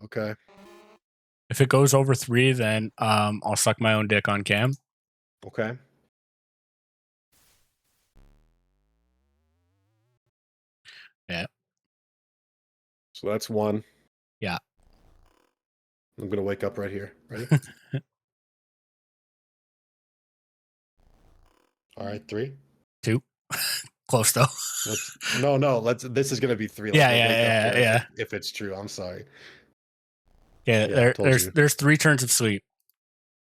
Okay. If it goes over 3, then I'll suck my own dick on cam. Okay. Yeah. So that's 1. Yeah. I'm gonna wake up right here. Ready? All right, 3. 2. Close though. This is gonna be 3. Yeah. If it's true, I'm sorry. Yeah, there's 3 turns of sleep.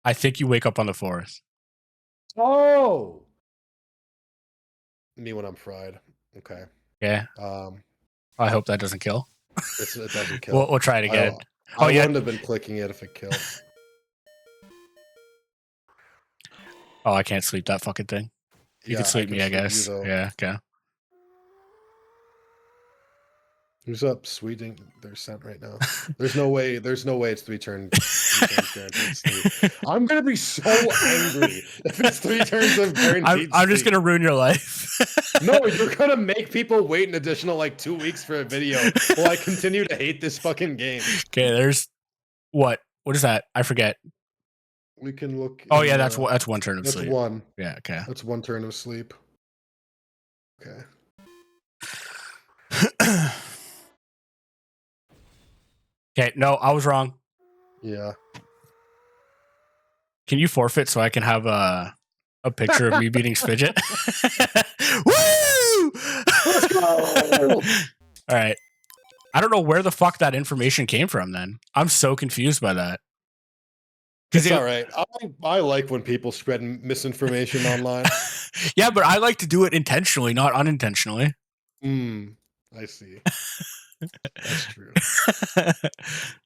I think you wake up on the 4th. Oh, me when I'm fried. Okay. Yeah. I hope that doesn't kill. It doesn't kill. We'll try it again. I yeah. wouldn't have been clicking it if it killed. Oh, I can't sleep that fucking thing. You can sleep me, I guess. Yeah, okay. Who's up sweeting their scent right now? There's no way it's 3 turns guaranteed sleep. I'm gonna be so angry if it's 3 turns of guaranteed I'm just sleep. gonna ruin your life. No, you're gonna make people wait an additional like 2 weeks for a video while I continue to hate this fucking game. Okay, there's what is that? I forget. We can look. Oh yeah, that's 1 turn of That's sleep. one. Yeah, okay. That's 1 turn of sleep. Okay. Okay, no, I was wrong. Yeah. Can you forfeit so I can have a picture of me beating Spidget? Woo! Let's go! All right. I don't know where the fuck that information came from then. I'm so confused by that. It's all right. I like when people spread misinformation online. Yeah, but I like to do it intentionally, not unintentionally. I see. That's true.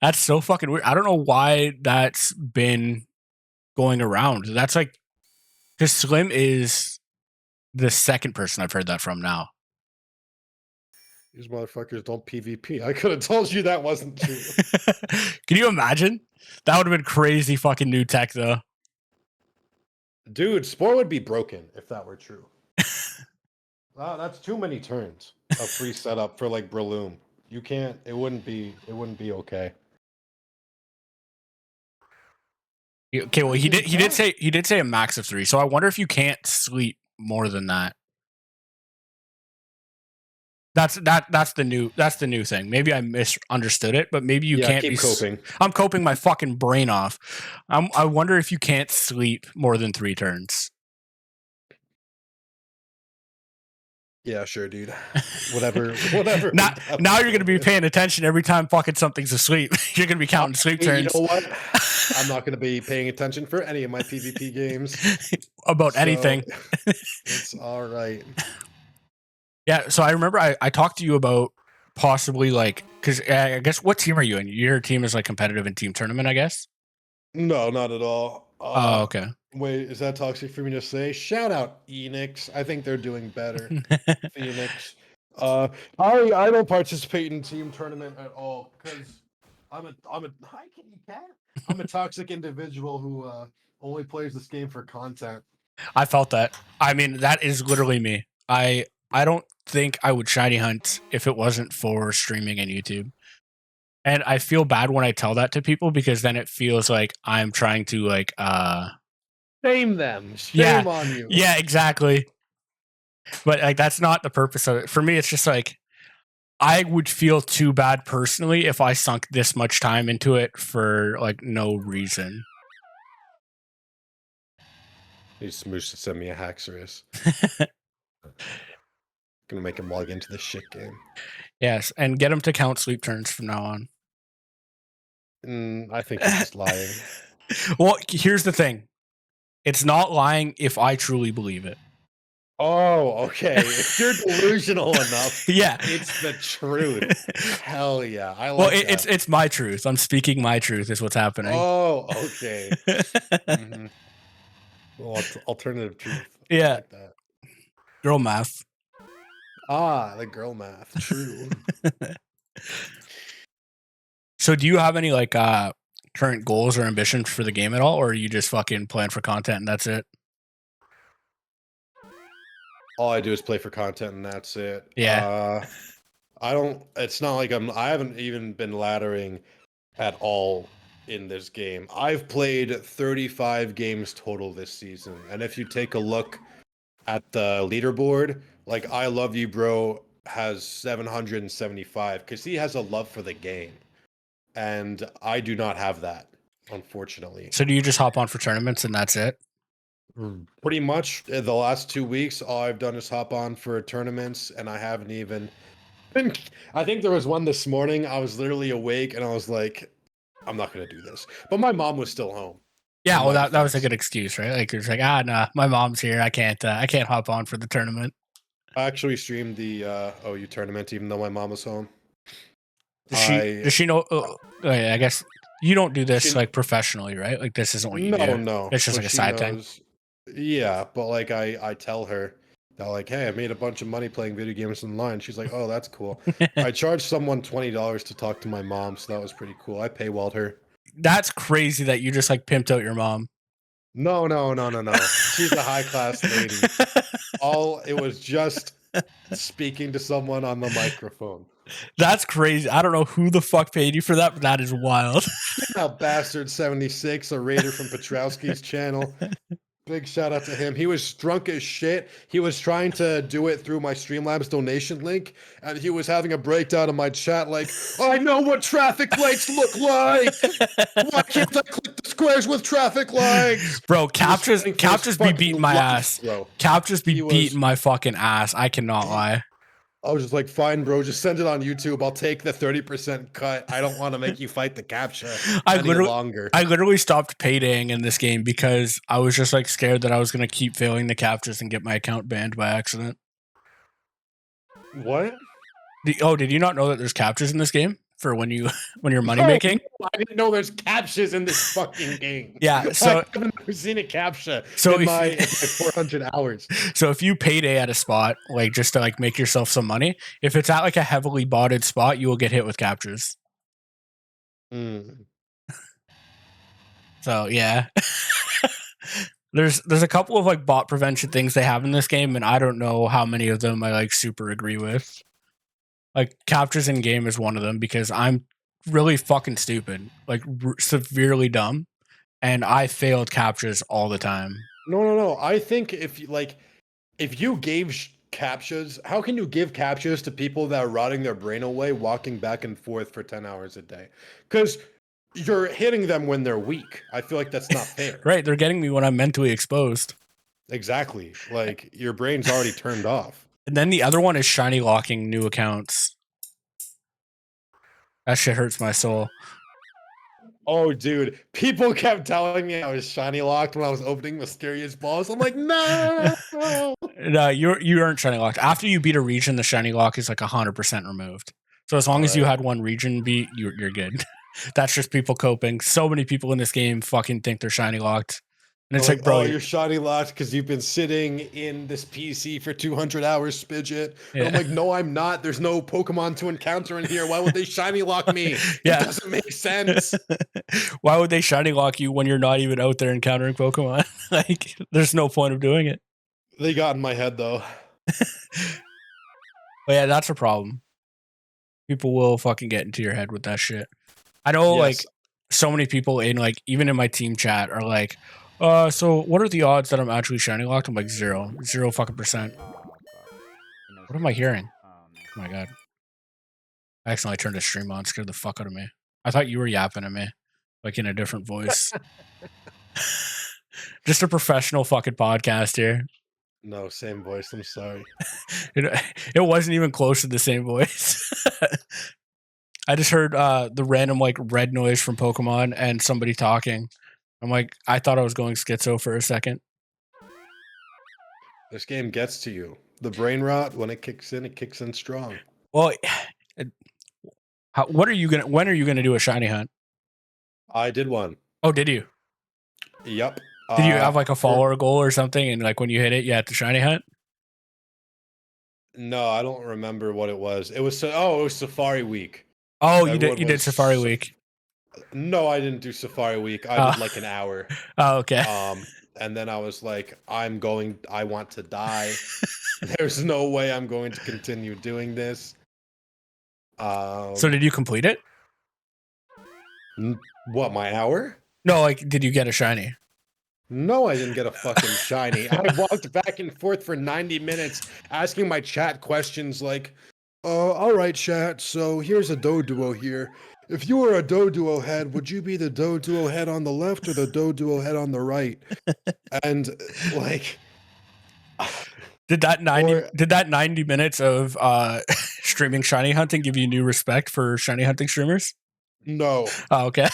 That's so fucking weird. I don't know why that's been going around. That's like, because Slim is the second person I've heard that from now. These motherfuckers don't PvP. I could have told you that wasn't true. Can you imagine? That would have been crazy fucking new tech, though. Dude, Spore would be broken if that were true. Wow, that's too many turns of free setup for like Breloom. You can't. It wouldn't be okay. Okay, well he did say a max of 3. So I wonder if you can't sleep more than that. That's the new thing. Maybe I misunderstood it, but maybe you can't keep coping. I'm coping my fucking brain off. I wonder if you can't sleep more than 3 turns. Yeah, sure, dude. Whatever. Now you're gonna be paying attention every time fucking something's asleep. You're gonna be counting sleep turns. You know what? I'm not gonna be paying attention for any of my PvP games about anything. It's all right. Yeah, so I remember I talked to you about possibly like, because I guess, what team are you in? Your team is like competitive in team tournament, I guess? No, not at all. Oh, okay. Wait, is that toxic for me to say? Shout out Enix. I think they're doing better. Phoenix. I don't participate in team tournament at all because I'm a hi kitty cat. I'm a toxic individual who only plays this game for content. I felt that. I mean, that is literally me. I don't think I would shiny hunt if it wasn't for streaming and YouTube. And I feel bad when I tell that to people because then it feels like I'm trying to like shame them. Shame on you. Yeah, exactly. But like that's not the purpose of it. For me, it's just like I would feel too bad personally if I sunk this much time into it for like no reason. He Smoosh to send me a Haxorus. Gonna make him log into this shit game. Yes, and get him to count sleep turns from now on. I think he's just lying. Well, here's the thing. It's not lying if I truly believe it. Oh, okay. If you're delusional enough, yeah, it's the truth. Hell yeah, I like that. It's my truth. I'm speaking my truth. Is what's happening. Oh, okay. Well, alternative truth. Yeah, I like that. Girl math. Ah, the girl math. True. So, do you have any like current goals or ambitions for the game at all, or are you just fucking playing for content and that's it? All I do is play for content and that's it. Yeah. I don't. It's not like I haven't even been laddering at all in this game. I've played 35 games total this season, and if you take a look at the leaderboard, like I Love You Bro has 775 because he has a love for the game, and I do not have that, unfortunately. So do you just hop on for tournaments and that's it? Pretty much the last 2 weeks, all I've done is hop on for tournaments, and I haven't even been. I think there was one this morning. I was literally awake, and I was like, I'm not going to do this. But my mom was still home. Yeah, in well, my that was a defense. good excuse, right? Like it's like, nah, my mom's here. I can't hop on for the tournament. I actually streamed the OU tournament even though my mom was home. Does she know? Okay, I guess you don't do this She like professionally, right? Like this isn't what you do. no, It's just but like a she side thing. knows. Yeah, but like I tell her that like, hey, I made a bunch of money playing video games online. She's like, oh, that's cool. I charged someone $20 to talk to my mom, so that was pretty cool. I paywalled her. That's crazy that you just like pimped out your mom. No. She's a high class lady. It was just speaking to someone on the microphone. That's crazy. I don't know who the fuck paid you for that, but that is wild. Now, Bastard 76, a raider from Petrowski's channel. Big shout out to him. He was drunk as shit. He was trying to do it through my Streamlabs donation link, and he was having a breakdown in my chat like, I know what traffic lights look like. Why can't I click the squares with traffic lights? Bro, captures be beating my ass. Bro. Captures be beating my fucking ass. I cannot lie. I was just like, fine, bro, just send it on YouTube. I'll take the 30% cut. I don't want to make you fight the CAPTCHA any longer. I literally stopped paydaying in this game because I was just like scared that I was going to keep failing the CAPTCHAs and get my account banned by accident. What? Did you not know that there's CAPTCHAs in this game for when you're money making? No, I didn't know there's CAPTCHAs in this fucking game. Yeah, so I haven't ever seen a CAPTCHA so in my 400 hours. So if you payday at a spot, like just to like make yourself some money, if it's at like a heavily botted spot, you will get hit with CAPTCHAs. So yeah. There's a couple of like bot prevention things they have in this game, and I don't know how many of them I like super agree with. Like CAPTCHAs in game is one of them because I'm really fucking stupid, like severely dumb, and I failed CAPTCHAs all the time. No. I think if you gave CAPTCHAs, how can you give CAPTCHAs to people that are rotting their brain away, walking back and forth for 10 hours a day? Because you're hitting them when they're weak. I feel like that's not fair. Right, they're getting me when I'm mentally exposed. Exactly. Like your brain's already turned off. And then the other one is shiny locking new accounts. That shit hurts my soul. Oh, dude. People kept telling me I was shiny locked when I was opening mysterious balls. I'm like, no. No, you aren't shiny locked. After you beat a region, the shiny lock is like 100% removed. So as long as you had one region beat, you're good. That's just people coping. So many people in this game fucking think they're shiny locked. And it's like, bro, you're shiny locked because you've been sitting in this PC for 200 hours, Spidget. Yeah. And I'm like, no, I'm not. There's no Pokemon to encounter in here. Why would they shiny lock me? Yeah. It doesn't make sense. Why would they shiny lock you when you're not even out there encountering Pokemon? Like, there's no point of doing it. They got in my head, though. But yeah, that's a problem. People will fucking get into your head with that shit. I know, like, so many people in, like, even in my team chat are like, so what are the odds that I'm actually shiny locked? I'm like, 0 fucking percent. What am I hearing? Oh my god. I accidentally turned the stream on, scared the fuck out of me. I thought you were yapping at me, like in a different voice. Just a professional fucking podcast here. No, same voice. I'm sorry. It wasn't even close to the same voice. I just heard the random like red noise from Pokemon and somebody talking. I'm like, I thought I was going schizo for a second. This game gets to you. The brain rot, when it kicks in strong. Well, when are you gonna do a shiny hunt? I did one. Oh, did you? Yep. Did you have like a follower goal or something, and like when you hit it, you had to shiny hunt? No, I don't remember what it was. It was Safari Week. Oh, you did Safari Week. No, I didn't do Safari Week. I did like an hour. Oh, okay. And then I was like, I want to die. There's no way I'm going to continue doing this. So did you complete it? What, my hour? No, like, did you get a shiny? No, I didn't get a fucking shiny. I walked back and forth for 90 minutes asking my chat questions like, all right, chat, so here's a Doduo here. If you were a Doduo head, would you be the Doduo head on the left or the Doduo head on the right? And like, did that 90 minutes of streaming shiny hunting give you new respect for shiny hunting streamers? No. Oh, okay.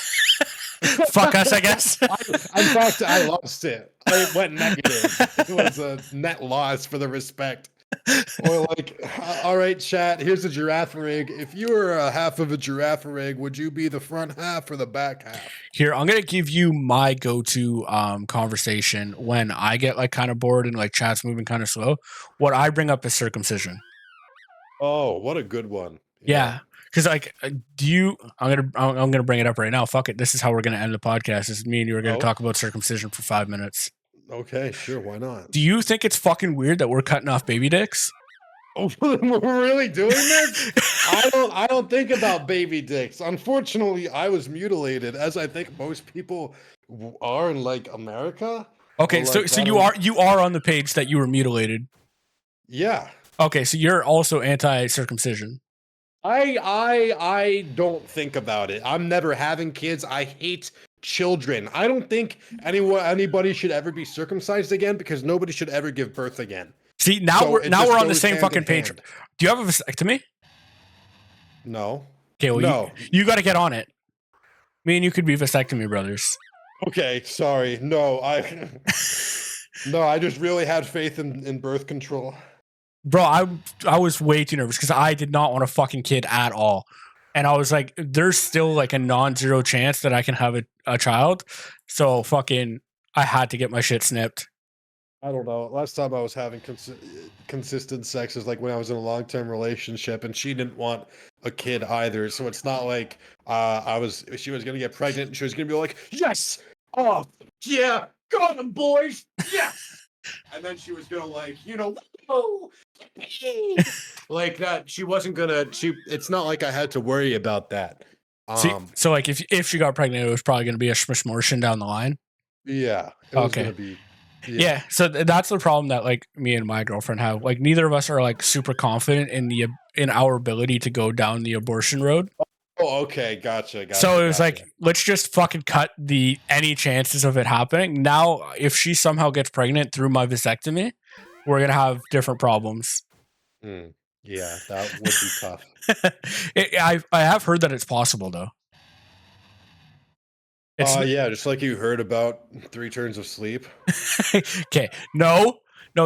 Fuck us, I guess. In fact, I lost it. It went negative. It was a net loss for the respect. Or like, all right, chat. Here's a giraffe rig. If you were a half of a giraffe rig, would you be the front half or the back half? Here, I'm gonna give you my go-to conversation when I get like kind of bored and like chat's moving kind of slow. What I bring up is circumcision. Oh, what a good one. Yeah, because like, do you? I'm gonna bring it up right now. Fuck it. This is how we're gonna end the podcast. This is me and you are gonna Oh. talk about circumcision for 5 minutes. Okay, sure. Why not? Do you think it's fucking weird that we're cutting off baby dicks? Oh, we're really doing this? I don't think about baby dicks. Unfortunately, I was mutilated, as I think most people are in like America. Okay, Or, so like, so that you are on the page that you were mutilated. Yeah. Okay, so you're also anti-circumcision. I don't think about it. I'm never having kids. I hate children. I don't think anybody should ever be circumcised again because nobody should ever give birth again. See, now So we're it now just we're on the goes same hand fucking in page. hand. Do you have a vasectomy? No. Okay, well, No. you got to get on it. Me and you could be vasectomy brothers. Okay, sorry. No, no, I just really had faith in birth control. Bro, I was way too nervous because I did not want a fucking kid at all. And I was like, there's still like a non-zero chance that I can have a child. So fucking I had to get my shit snipped. I don't know. Last time I was having consistent sex is like when I was in a long-term relationship, and she didn't want a kid either. So it's not like she was gonna get pregnant and she was gonna be like, yes, oh yeah, got him, boys, yes. And then she was gonna like, whoa, like that. She wasn't gonna. It's not like I had to worry about that. So like if she got pregnant, it was probably going to be a smortion down the line. Yeah, it was gonna be. Yeah, so that's the problem that like me and my girlfriend have. Like neither of us are like super confident in our ability to go down the abortion road. Oh, okay, gotcha. So it was like, let's just fucking cut any chances of it happening. Now, if she somehow gets pregnant through my vasectomy, we're gonna have different problems. Yeah, that would be tough. I have heard that it's possible though. Yeah, just like you heard about 3 Turns of Sleep. Okay, no,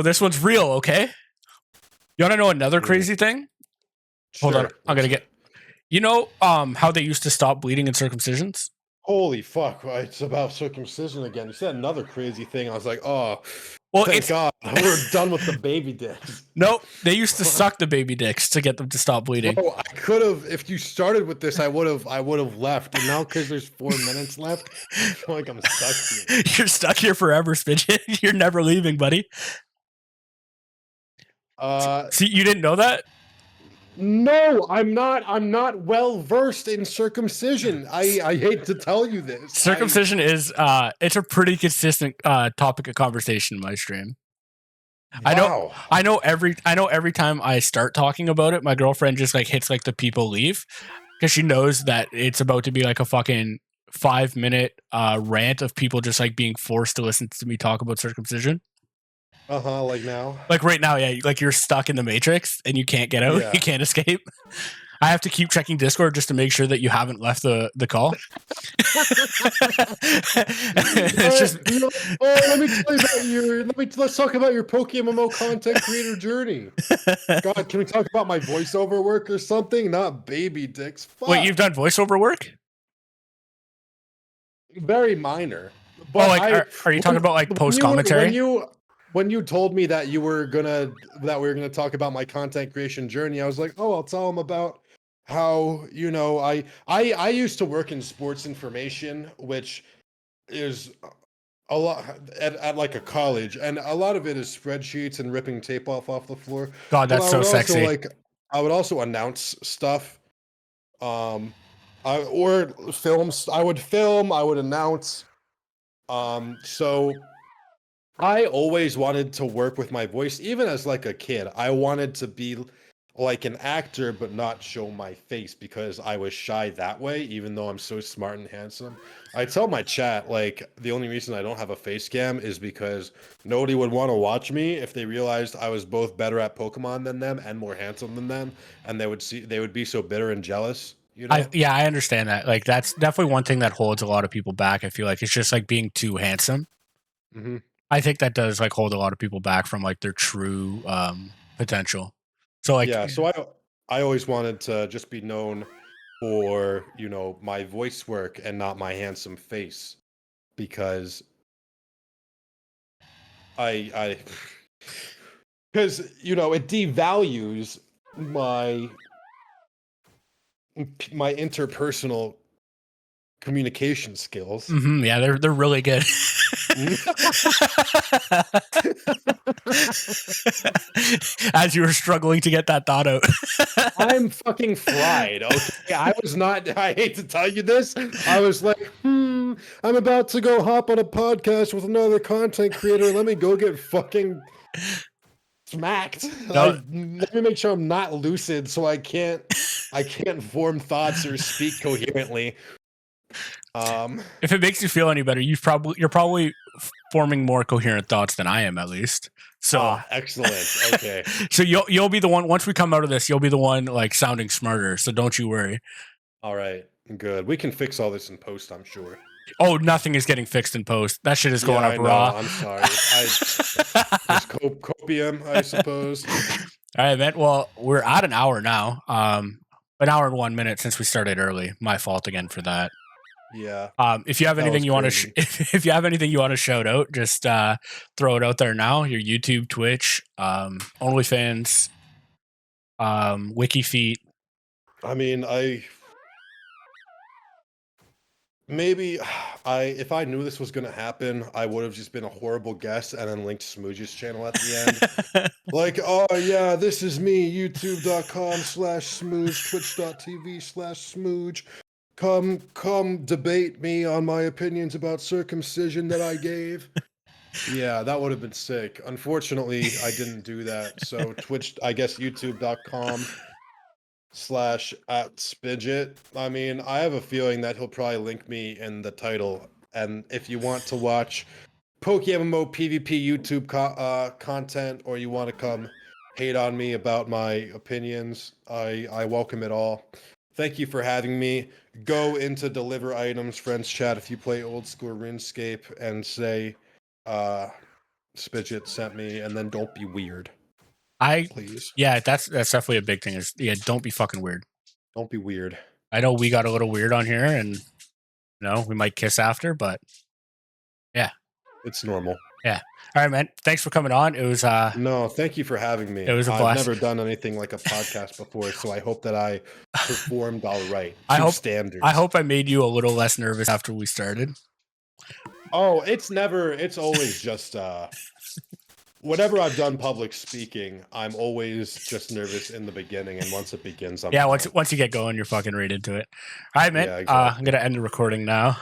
this one's real. Okay, you want to know another crazy thing? Sure. Hold on, I'm gonna get. You know, how they used to stop bleeding in circumcisions? Holy fuck! It's about circumcision again. You said another crazy thing. I was like, oh, well, thank God, we're done with the baby dicks. No, they used to suck the baby dicks to get them to stop bleeding. Oh, I could have. If you started with this, I would have left. And now, because there's 4 minutes left, I feel like I'm stuck here. You're stuck here forever, Spidget. You're never leaving, buddy. See, you didn't know that? No, I'm not well versed in circumcision. I hate to tell you this. Circumcision is it's a pretty consistent topic of conversation in my stream. Wow. I know every time I start talking about it, my girlfriend just like hits like the people leave because she knows that it's about to be like a fucking 5-minute rant of people just like being forced to listen to me talk about circumcision. Like now? Like right now, yeah. Like you're stuck in the Matrix and you can't get out. Yeah. You can't escape. I have to keep checking Discord just to make sure that you haven't left the call. It's just... let me tell you about let's talk about your PokeMMO content creator journey. God, can we talk about my voiceover work or something? Not baby dicks. Fuck. Wait, you've done voiceover work? Very minor. But are you talking about like post commentary? When you told me that we were gonna talk about my content creation journey, I was like, oh, I'll tell them about how I used to work in sports information, which is a lot at like a college, and a lot of it is spreadsheets and ripping tape off the floor. God, that's so sexy. I would also announce stuff, or films. I would film. I would announce. So I always wanted to work with my voice, even as like a kid. I wanted to be like an actor, but not show my face because I was shy that way, even though I'm so smart and handsome. I tell my chat, like, the only reason I don't have a face cam is because nobody would want to watch me if they realized I was both better at Pokemon than them and more handsome than them, and they would be so bitter and jealous. You know? I understand that. Like that's definitely one thing that holds a lot of people back. I feel like it's just like being too handsome. Hmm. I think that does like hold a lot of people back from like their true potential. So like Yeah. So I always wanted to just be known for, you know, my voice work and not my handsome face, because I because you know it devalues my my interpersonal communication skills. yeah, they're really good. As you were struggling to get that thought out. I'm fucking fried. Okay, I was not. I hate to tell you this. I was like, I'm about to go hop on a podcast with another content creator. Let me go get fucking smacked. No, Let me make sure I'm not lucid, so I can't form thoughts or speak coherently. if it makes you feel any better, you're probably forming more coherent thoughts than I am, at least. So Excellent. Okay. so you'll be the one once we come out of this. You'll be the one like sounding smarter. So don't you worry. All right. Good. We can fix all this in post, I'm sure. Oh, nothing is getting fixed in post. That shit is going Yeah, up I know. raw. I'm sorry. Just copium, I suppose. All right, man. Well, we're at an hour now. An hour and 1 minute since we started early. My fault again for that. Yeah. If you have That anything was you want to, crazy. if you have anything you want to shout out, just throw it out there now. Your YouTube, Twitch, OnlyFans, WikiFeet. I mean, maybe if I knew this was gonna happen, I would have just been a horrible guest and then linked Smooge's channel at the end. Like, oh yeah, this is me, youtube.com/smooge, twitch.tv/smooge. Come debate me on my opinions about circumcision that I gave. Yeah, that would have been sick. Unfortunately, I didn't do that. So Twitch, I guess youtube.com/@Spidget. I mean, I have a feeling that he'll probably link me in the title. And if you want to watch PokeMMO PvP YouTube content, or you want to come hate on me about my opinions, I welcome it all. Thank you for having me. Go into deliver items, friends chat, if you play old school RuneScape, and say, Spidget sent me, and then don't be weird, please. Yeah, that's definitely a big thing. Is don't be fucking weird. Don't be weird. I know we got a little weird on here, and we might kiss after, but yeah, It's normal. yeah. All right, man. Thanks for coming on. It was No, thank you for having me. It was a I've blast. never done anything like a podcast before, so I hope that I performed all right. Standards. I hope I made you a little less nervous after we started. Oh, it's always just whenever I've done public speaking, I'm always just nervous in the beginning, and once it begins, I'm yeah, fine. once you get going, you're fucking right into it. All right, man. Yeah, exactly. I'm gonna end the recording now.